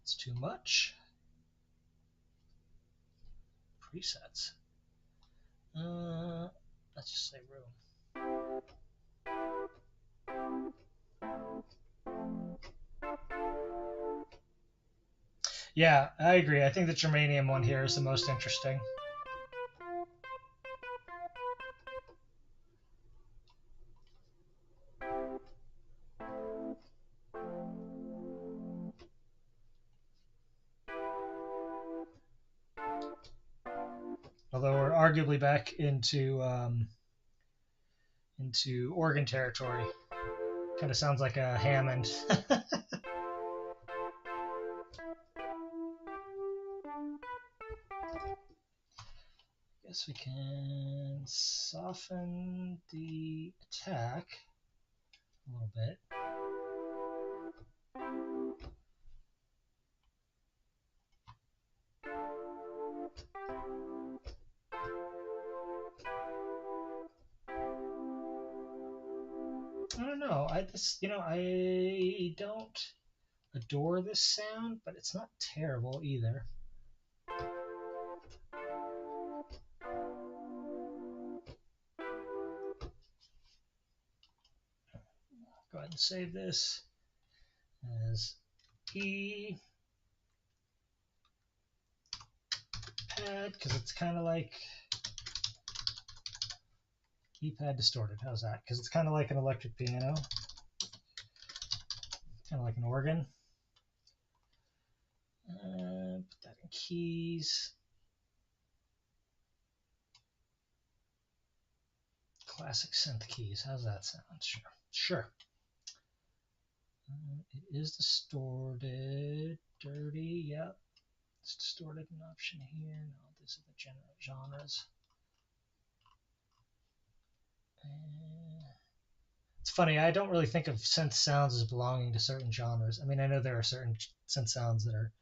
It's too much. Presets. Let's just say room. Yeah, I agree. I think the germanium one here is the most interesting. Although we're arguably back into organ territory. Kind of sounds like a Hammond. Guess we can soften the attack a little bit. I don't know. I don't adore this sound, but it's not terrible either. Go ahead and save this as E pad, because it's kind of like keypad distorted. How's that? Because it's kind of like an electric piano, kind of like an organ. Put that in keys. Classic synth keys. How's that sound? Sure. Sure. It is distorted. Dirty. Yep. It's distorted an option here. No, these are the genres. It's funny. I don't really think of synth sounds as belonging to certain genres. I mean, I know there are certain synth sounds that are.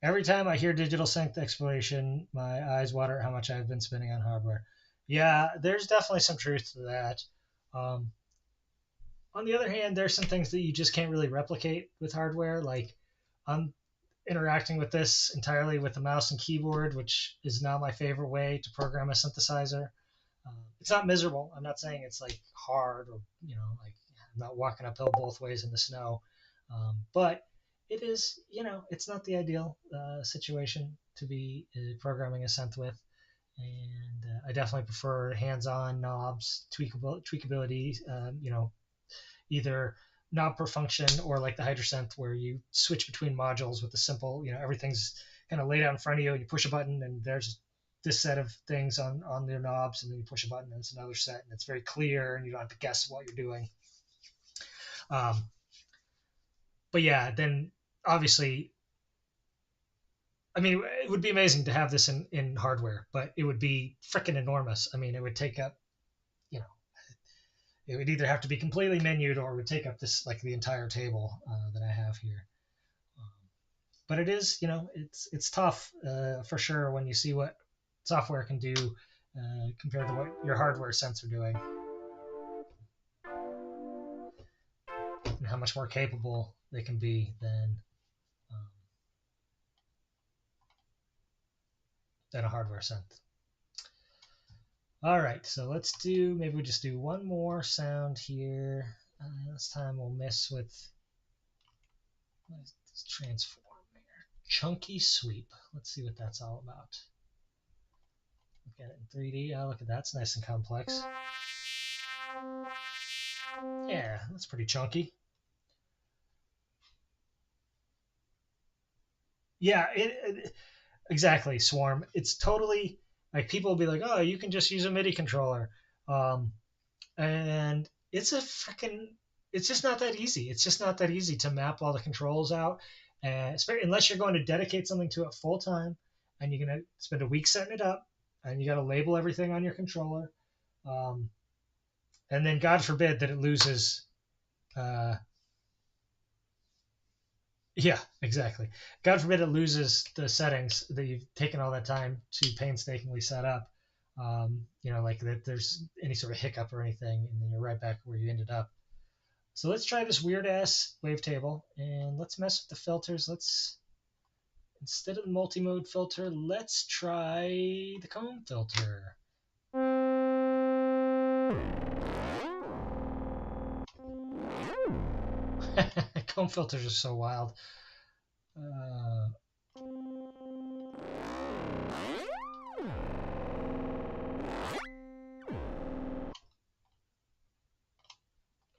Every time I hear digital synth exploration, my eyes water at how much I've been spending on hardware. Yeah, there's definitely some truth to that. On the other hand, there's some things that you just can't really replicate with hardware. Like I'm interacting with this entirely with the mouse and keyboard, which is not my favorite way to program a synthesizer. It's not miserable. I'm not saying it's like hard or like I'm not walking uphill both ways in the snow, but it is it's not the ideal situation to be programming a synth with, and I definitely prefer hands-on knobs, tweakability. Either knob per function or like the Hydrosynth where you switch between modules with a simple, everything's kind of laid out in front of you and you push a button and there's this set of things on your knobs and then you push a button and it's another set and it's very clear and you don't have to guess what you're doing. But yeah, then obviously, I mean, it would be amazing to have this in hardware, but it would be freaking enormous. I mean, it would take up, you know, it would either have to be completely menued or it would take up this like the entire table that I have here. But it is, it's tough for sure when you see what software can do compared to what your hardware synths are doing, and how much more capable they can be than a hardware synth. All right, so maybe we just do one more sound here. This time we'll mess with this transform here. Chunky sweep. Let's see what that's all about. Look at it in 3D. Oh, look at that. It's nice and complex. Yeah, that's pretty chunky. Yeah, exactly, Swarm. It's totally like people will be like, oh, you can just use a MIDI controller. And it's just not that easy. It's just not that easy to map all the controls out. And unless you're going to dedicate something to it full time and you're going to spend a week setting it up and you got to label everything on your controller. And then God forbid that it loses. Yeah, exactly. God forbid it loses the settings that you've taken all that time to painstakingly set up. Like that there's any sort of hiccup or anything, and then you're right back where you ended up. So let's try this weird ass wavetable, and let's mess with the filters. Instead of the multi-mode filter, let's try the comb filter. Comb filters are so wild.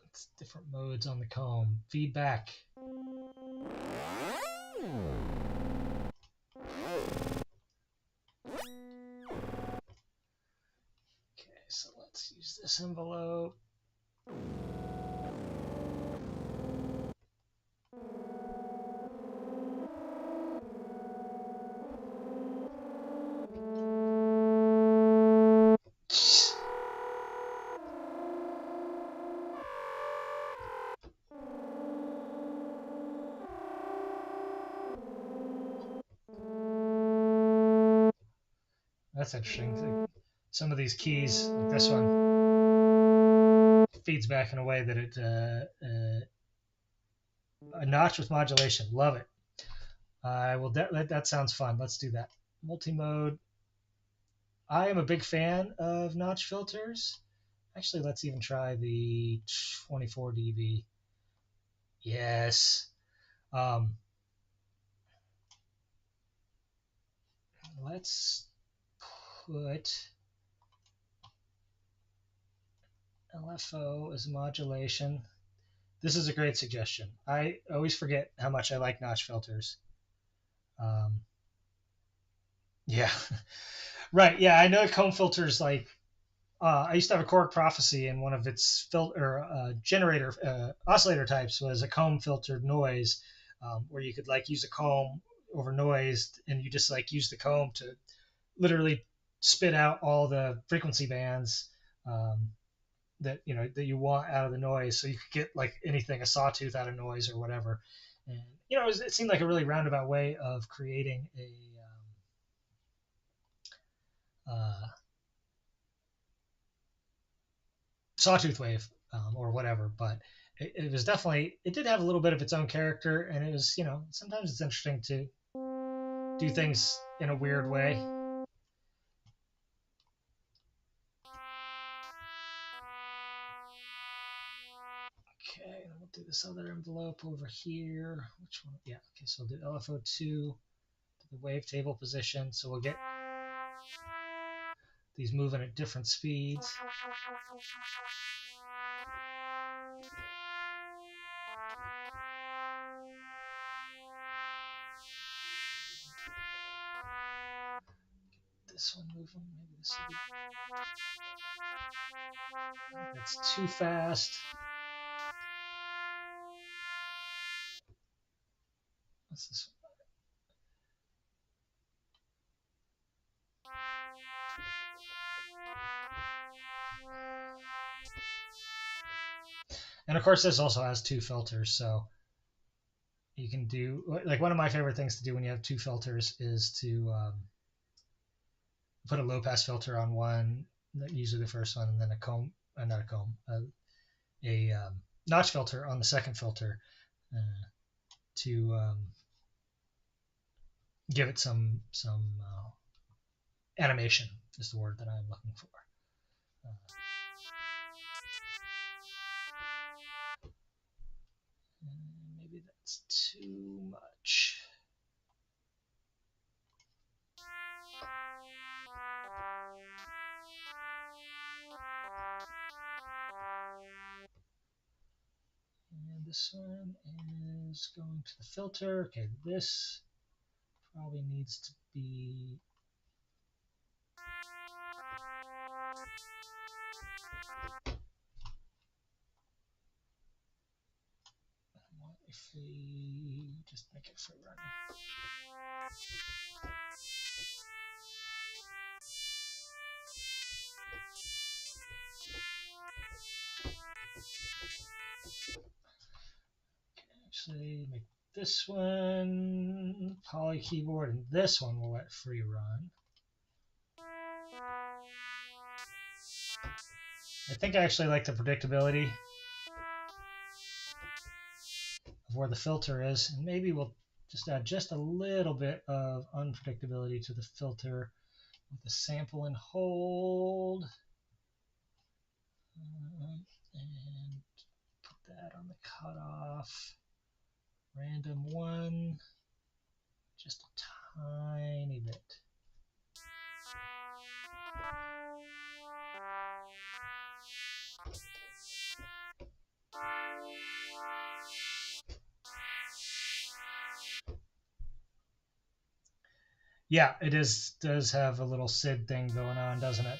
It's different modes on the comb. Feedback. Okay, so let's use this envelope. That's interesting. Some of these keys, like this one, feeds back in a way that it a notch with modulation. Love it. I will. That sounds fun. Let's do that. Multi-mode. I am a big fan of notch filters. Actually, let's even try the 24 dB. Yes. let's put LFO as modulation. This is a great suggestion. I always forget how much I like notch filters. Yeah, right. Yeah, I know comb filters like I used to have a Chord Prophecy, and one of its filter generator oscillator types was a comb filtered noise, where you could like use a comb over noise, and you just like use the comb to literally spit out all the frequency bands um, that that you want out of the noise, so you could get like anything, a sawtooth out of noise or whatever. And it seemed like a really roundabout way of creating a sawtooth wave or whatever. But it was definitely, it did have a little bit of its own character, and it was, sometimes it's interesting to do things in a weird way. Okay, and we'll do this other envelope over here. Which one? Yeah, okay, so I'll do LFO2 to the wavetable position. So we'll get these moving at different speeds. This one moving, maybe this will be... That's too fast. What's this one? And of course, this also has two filters, so you can do, like, one of my favorite things to do when you have two filters is to put a low pass filter on one, usually the first one, and then a comb, not a comb, a notch filter on the second filter to give it some animation is the word that I'm looking for. Maybe that's too much. And this one is going to the filter. Okay, this probably needs to be... If we just make it free running. Actually, make this one poly keyboard, and this one we'll let free run. I think I actually like the predictability of where the filter is, and maybe we'll just add just a little bit of unpredictability to the filter with the sample and hold, and put that on the cutoff. Random 1, just a tiny bit. Yeah, it does have a little SID thing going on, doesn't it?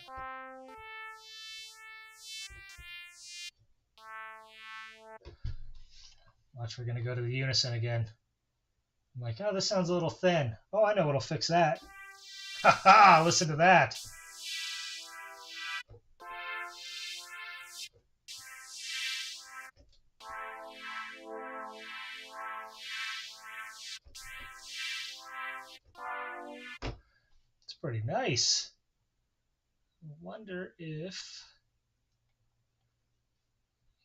Watch, we're going to go to the unison again. I'm like, oh, this sounds a little thin. Oh, I know what'll fix that. Ha ha, listen to that. It's pretty nice. I wonder if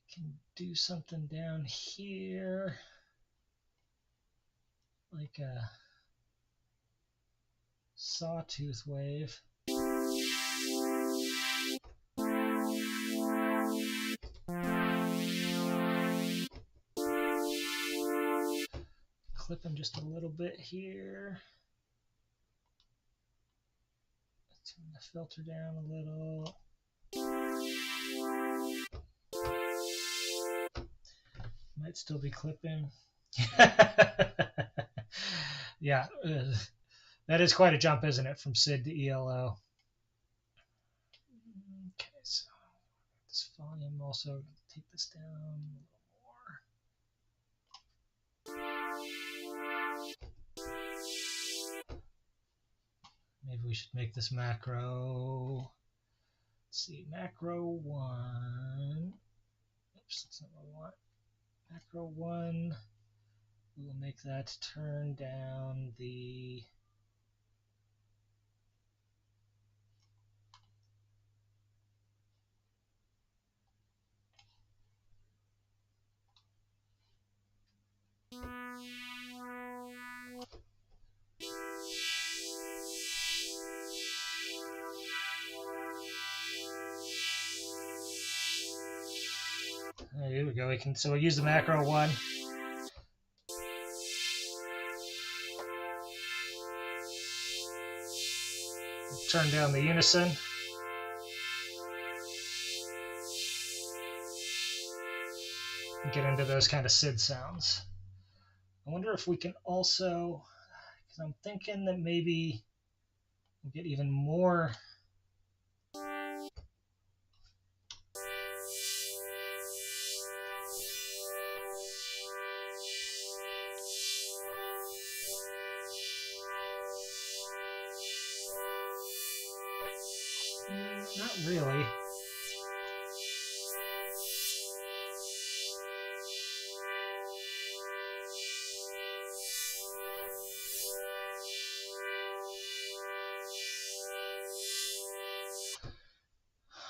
I can do something down here, like a sawtooth wave. Clip him just a little bit here. the filter down a little. Might still be clipping. Yeah, that is quite a jump, isn't it, from SID to ELO? Okay, so this volume also, take this down a little more. Maybe we should make this macro. Let's see, macro 1. Oops, that's not what we want. Macro 1. We will make that turn down the here we go. So we'll use the macro 1. Turn down the unison. And get into those kind of SID sounds. I wonder if we can also, because I'm thinking that maybe we'll get even more. Not really.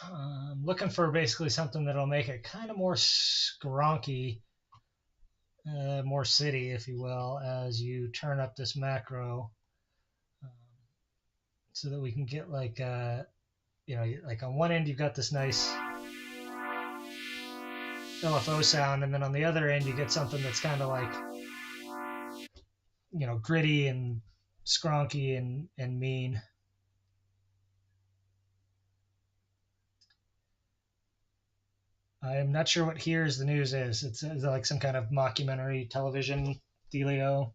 I'm looking for basically something that'll make it kind of more skronky, more city, if you will, as you turn up this macro, so that we can get like, like on one end you've got this nice LFO sound, and then on the other end you get something that's kind of like, gritty and skronky and mean. I'm not sure what Here's the News is. It's like some kind of mockumentary television dealio.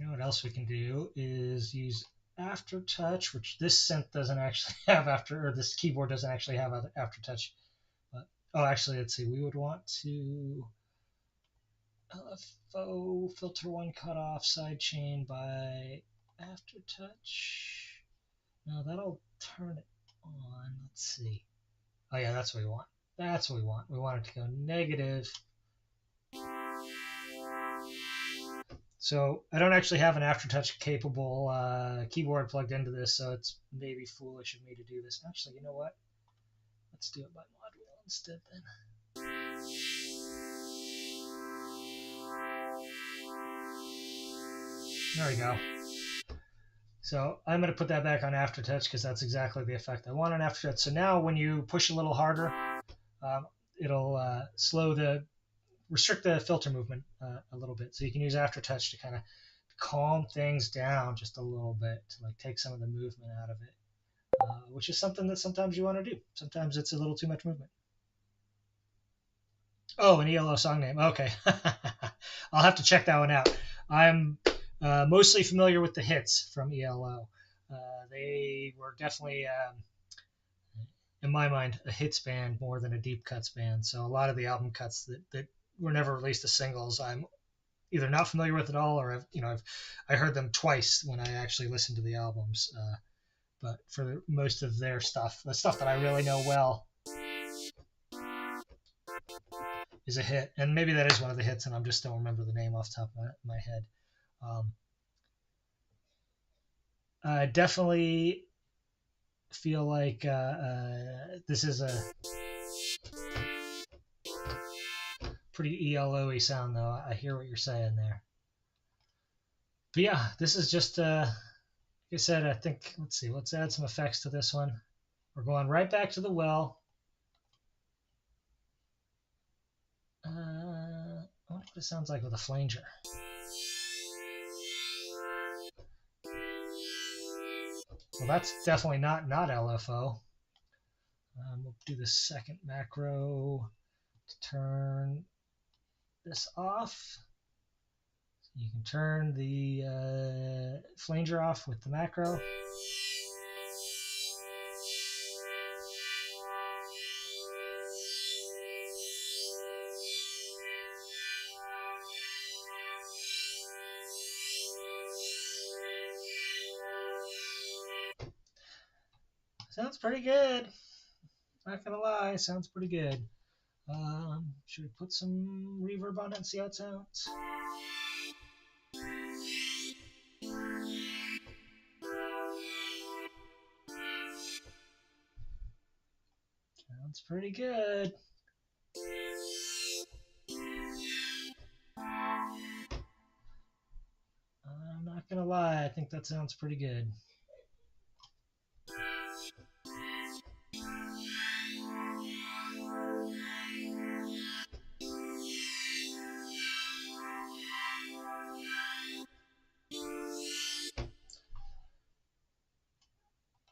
What else we can do is use Aftertouch, which this synth doesn't actually have or this keyboard doesn't actually have Aftertouch. But, actually, let's see. We would want to LFO filter 1 cutoff sidechain by Aftertouch. No, that'll turn it on. Let's see. Oh yeah, that's what we want. That's what we want. We want it to go negative. So I don't actually have an Aftertouch capable keyboard plugged into this, so it's maybe foolish of me to do this. Actually, you know what? Let's do it by mod wheel instead then. There we go. So I'm going to put that back on Aftertouch because that's exactly the effect I want on Aftertouch. So now when you push a little harder, it'll restrict the filter movement a little bit. So you can use Aftertouch to kind of calm things down just a little bit, to like take some of the movement out of it, which is something that sometimes you want to do. Sometimes it's a little too much movement. Oh, an ELO song name. Okay. I'll have to check that one out. I'm mostly familiar with the hits from ELO. They were definitely, in my mind, a hits band more than a deep cuts band. So a lot of the album cuts that were never released as singles, I'm either not familiar with at all, or I heard them twice when I actually listened to the albums. But for most of their stuff, the stuff that I really know well, is a hit, and maybe that is one of the hits, and I just don't remember the name off the top of my head. I definitely feel like this is a pretty ELO-y sound, though. I hear what you're saying there. But yeah, this is just, like I said, I think, let's see, let's add some effects to this one. We're going right back to the well. I wonder what it sounds like with a flanger. Well, that's definitely not LFO. We'll do the second macro to turn this off. You can turn the flanger off with the macro. Sounds pretty good. Not gonna lie, sounds pretty good. Should we put some reverb on it and see how it sounds? Sounds pretty good. I'm not gonna lie, I think that sounds pretty good.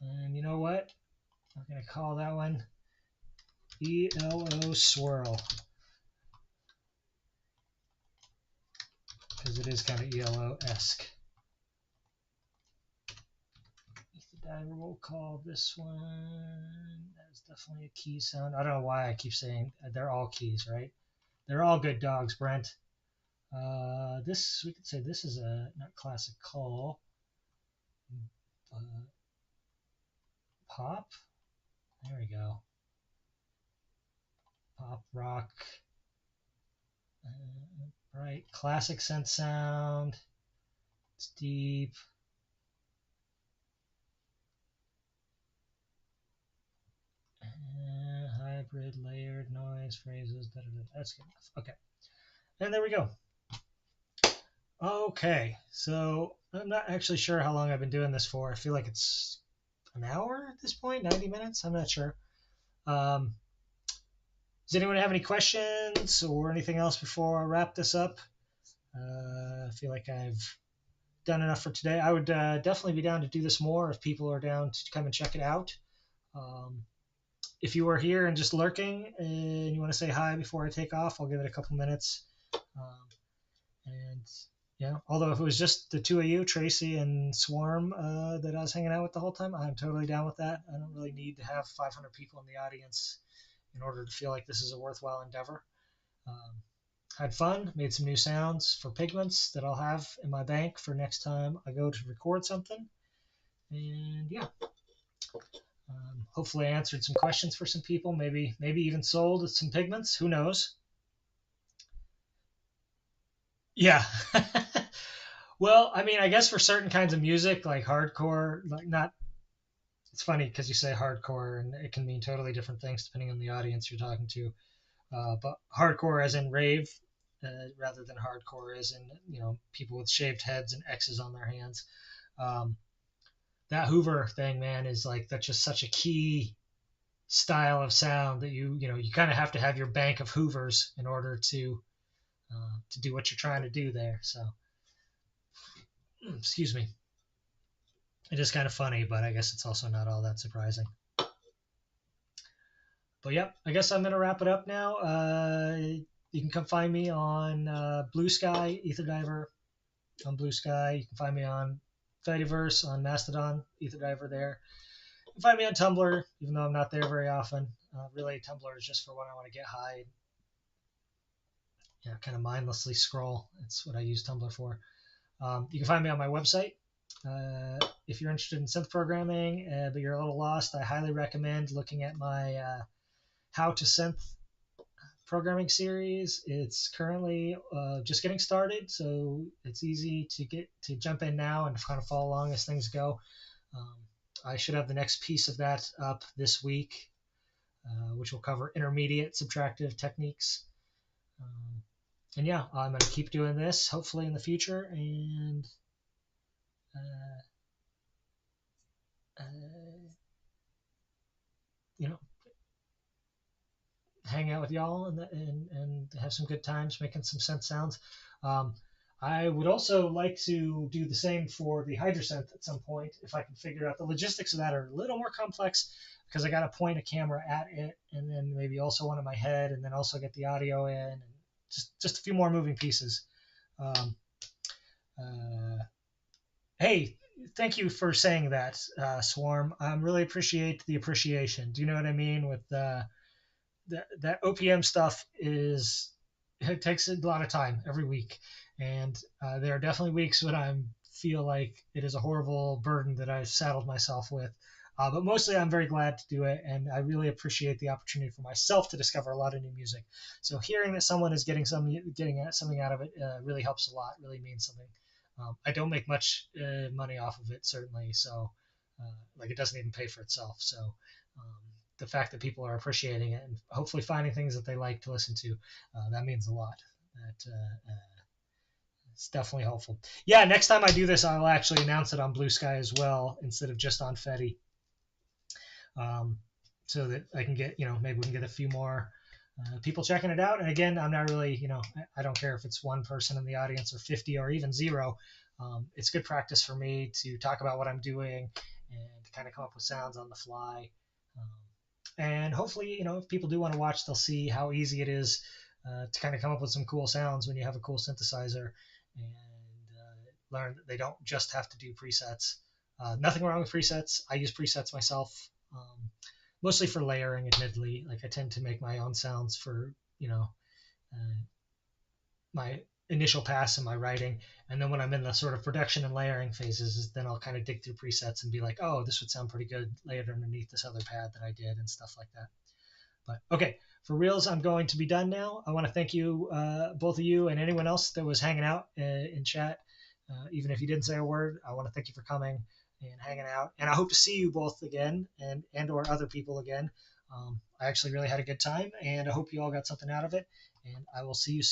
And you know what? I'm gonna call that one ELO Swirl, because it is kind of ELO-esque. Ether Diver will call this one. That's definitely a key sound. I don't know why I keep saying they're all keys, right? They're all good dogs, Brent. This, we could say this is a not classic call. Pop. There we go. Pop rock. Right, classic synth sound. It's deep. Hybrid, layered noise, phrases. That's good enough. Okay, and there we go. Okay, so I'm not actually sure how long I've been doing this for. I feel like it's an hour at this point, 90 minutes. I'm not sure. Does anyone have any questions or anything else before I wrap this up? I feel like I've done enough for today. I would definitely be down to do this more if people are down to come and check it out. If you are here and just lurking and you want to say hi before I take off, I'll give it a couple minutes. And yeah, although if it was just the two of you, Tracy and Swarm, that I was hanging out with the whole time, I'm totally down with that. I don't really need to have 500 people in the audience in order to feel like this is a worthwhile endeavor. Had fun, made some new sounds for Pigments that I'll have in my bank for next time I go to record something. And yeah, hopefully I answered some questions for some people, maybe even sold some Pigments, who knows. Yeah. Well, I mean, I guess for certain kinds of music, like hardcore, like not, it's funny because you say hardcore and it can mean totally different things depending on the audience you're talking to. But hardcore as in rave, rather than hardcore as in, people with shaved heads and X's on their hands. That Hoover thing, man, is like, that's just such a key style of sound that you kind of have to have your bank of Hoovers in order to do what you're trying to do there. So, excuse me. It is kind of funny, but I guess it's also not all that surprising. But yep, I guess I'm gonna wrap it up now. You can come find me on Blue Sky, Ether Diver on Blue Sky. You can find me on Fediverse, on Mastodon, Ether Diver there. You can find me on Tumblr, even though I'm not there very often. Really, Tumblr is just for when I want to get high, kind of mindlessly scroll. That's what I use Tumblr for. You can find me on my website. If you're interested in synth programming, but you're a little lost, I highly recommend looking at my How to Synth programming series. It's currently just getting started, so it's easy to jump in now and kind of follow along as things go. I should have the next piece of that up this week, which will cover intermediate subtractive techniques. And yeah, I'm going to keep doing this hopefully in the future, and hang out with y'all and have some good times making some synth sounds. Um, I would also like to do the same for the Hydrosynth at some point if I can figure out the logistics of that are a little more complex because I got to point a camera at it and then maybe also one in my head and then also get the audio in and just a few more moving pieces. Um, uh, hey, thank you for saying that, Swarm. I really appreciate the appreciation. Do you know what I mean? With that OPM stuff is it takes a lot of time every week, and there are definitely weeks when I feel like it is a horrible burden that I've saddled myself with. But mostly, I'm very glad to do it, and I really appreciate the opportunity for myself to discover a lot of new music. So hearing that someone is getting something out of it really helps a lot. Really means something. I don't make much money off of it, certainly. So, like, it doesn't even pay for itself. So, the fact that people are appreciating it and hopefully finding things that they like to listen to, that means a lot. It's definitely helpful. Yeah, next time I do this, I'll actually announce it on Blue Sky as well instead of just on Fetty, um, so that I can get, maybe we can get a few more people checking it out. And again, I'm not really, I don't care if it's one person in the audience or 50 or even zero. It's good practice for me to talk about what I'm doing and kind of come up with sounds on the fly. Um, and hopefully, if people do want to watch, they'll see how easy it is to kind of come up with some cool sounds when you have a cool synthesizer and learn that they don't just have to do presets. Nothing wrong with presets. I use presets myself, mostly for layering, admittedly. Like I tend to make my own sounds for, uh, my initial pass in my writing. And then when I'm in the sort of production and layering phases, then I'll kind of dig through presets and be like, oh, this would sound pretty good layered underneath this other pad that I did and stuff like that. But okay, for reals, I'm going to be done now. I want to thank you, both of you, and anyone else that was hanging out in chat. Even if you didn't say a word, I want to thank you for coming and hanging out. And I hope to see you both again and or other people again. I actually really had a good time, and I hope you all got something out of it. And I will see you soon.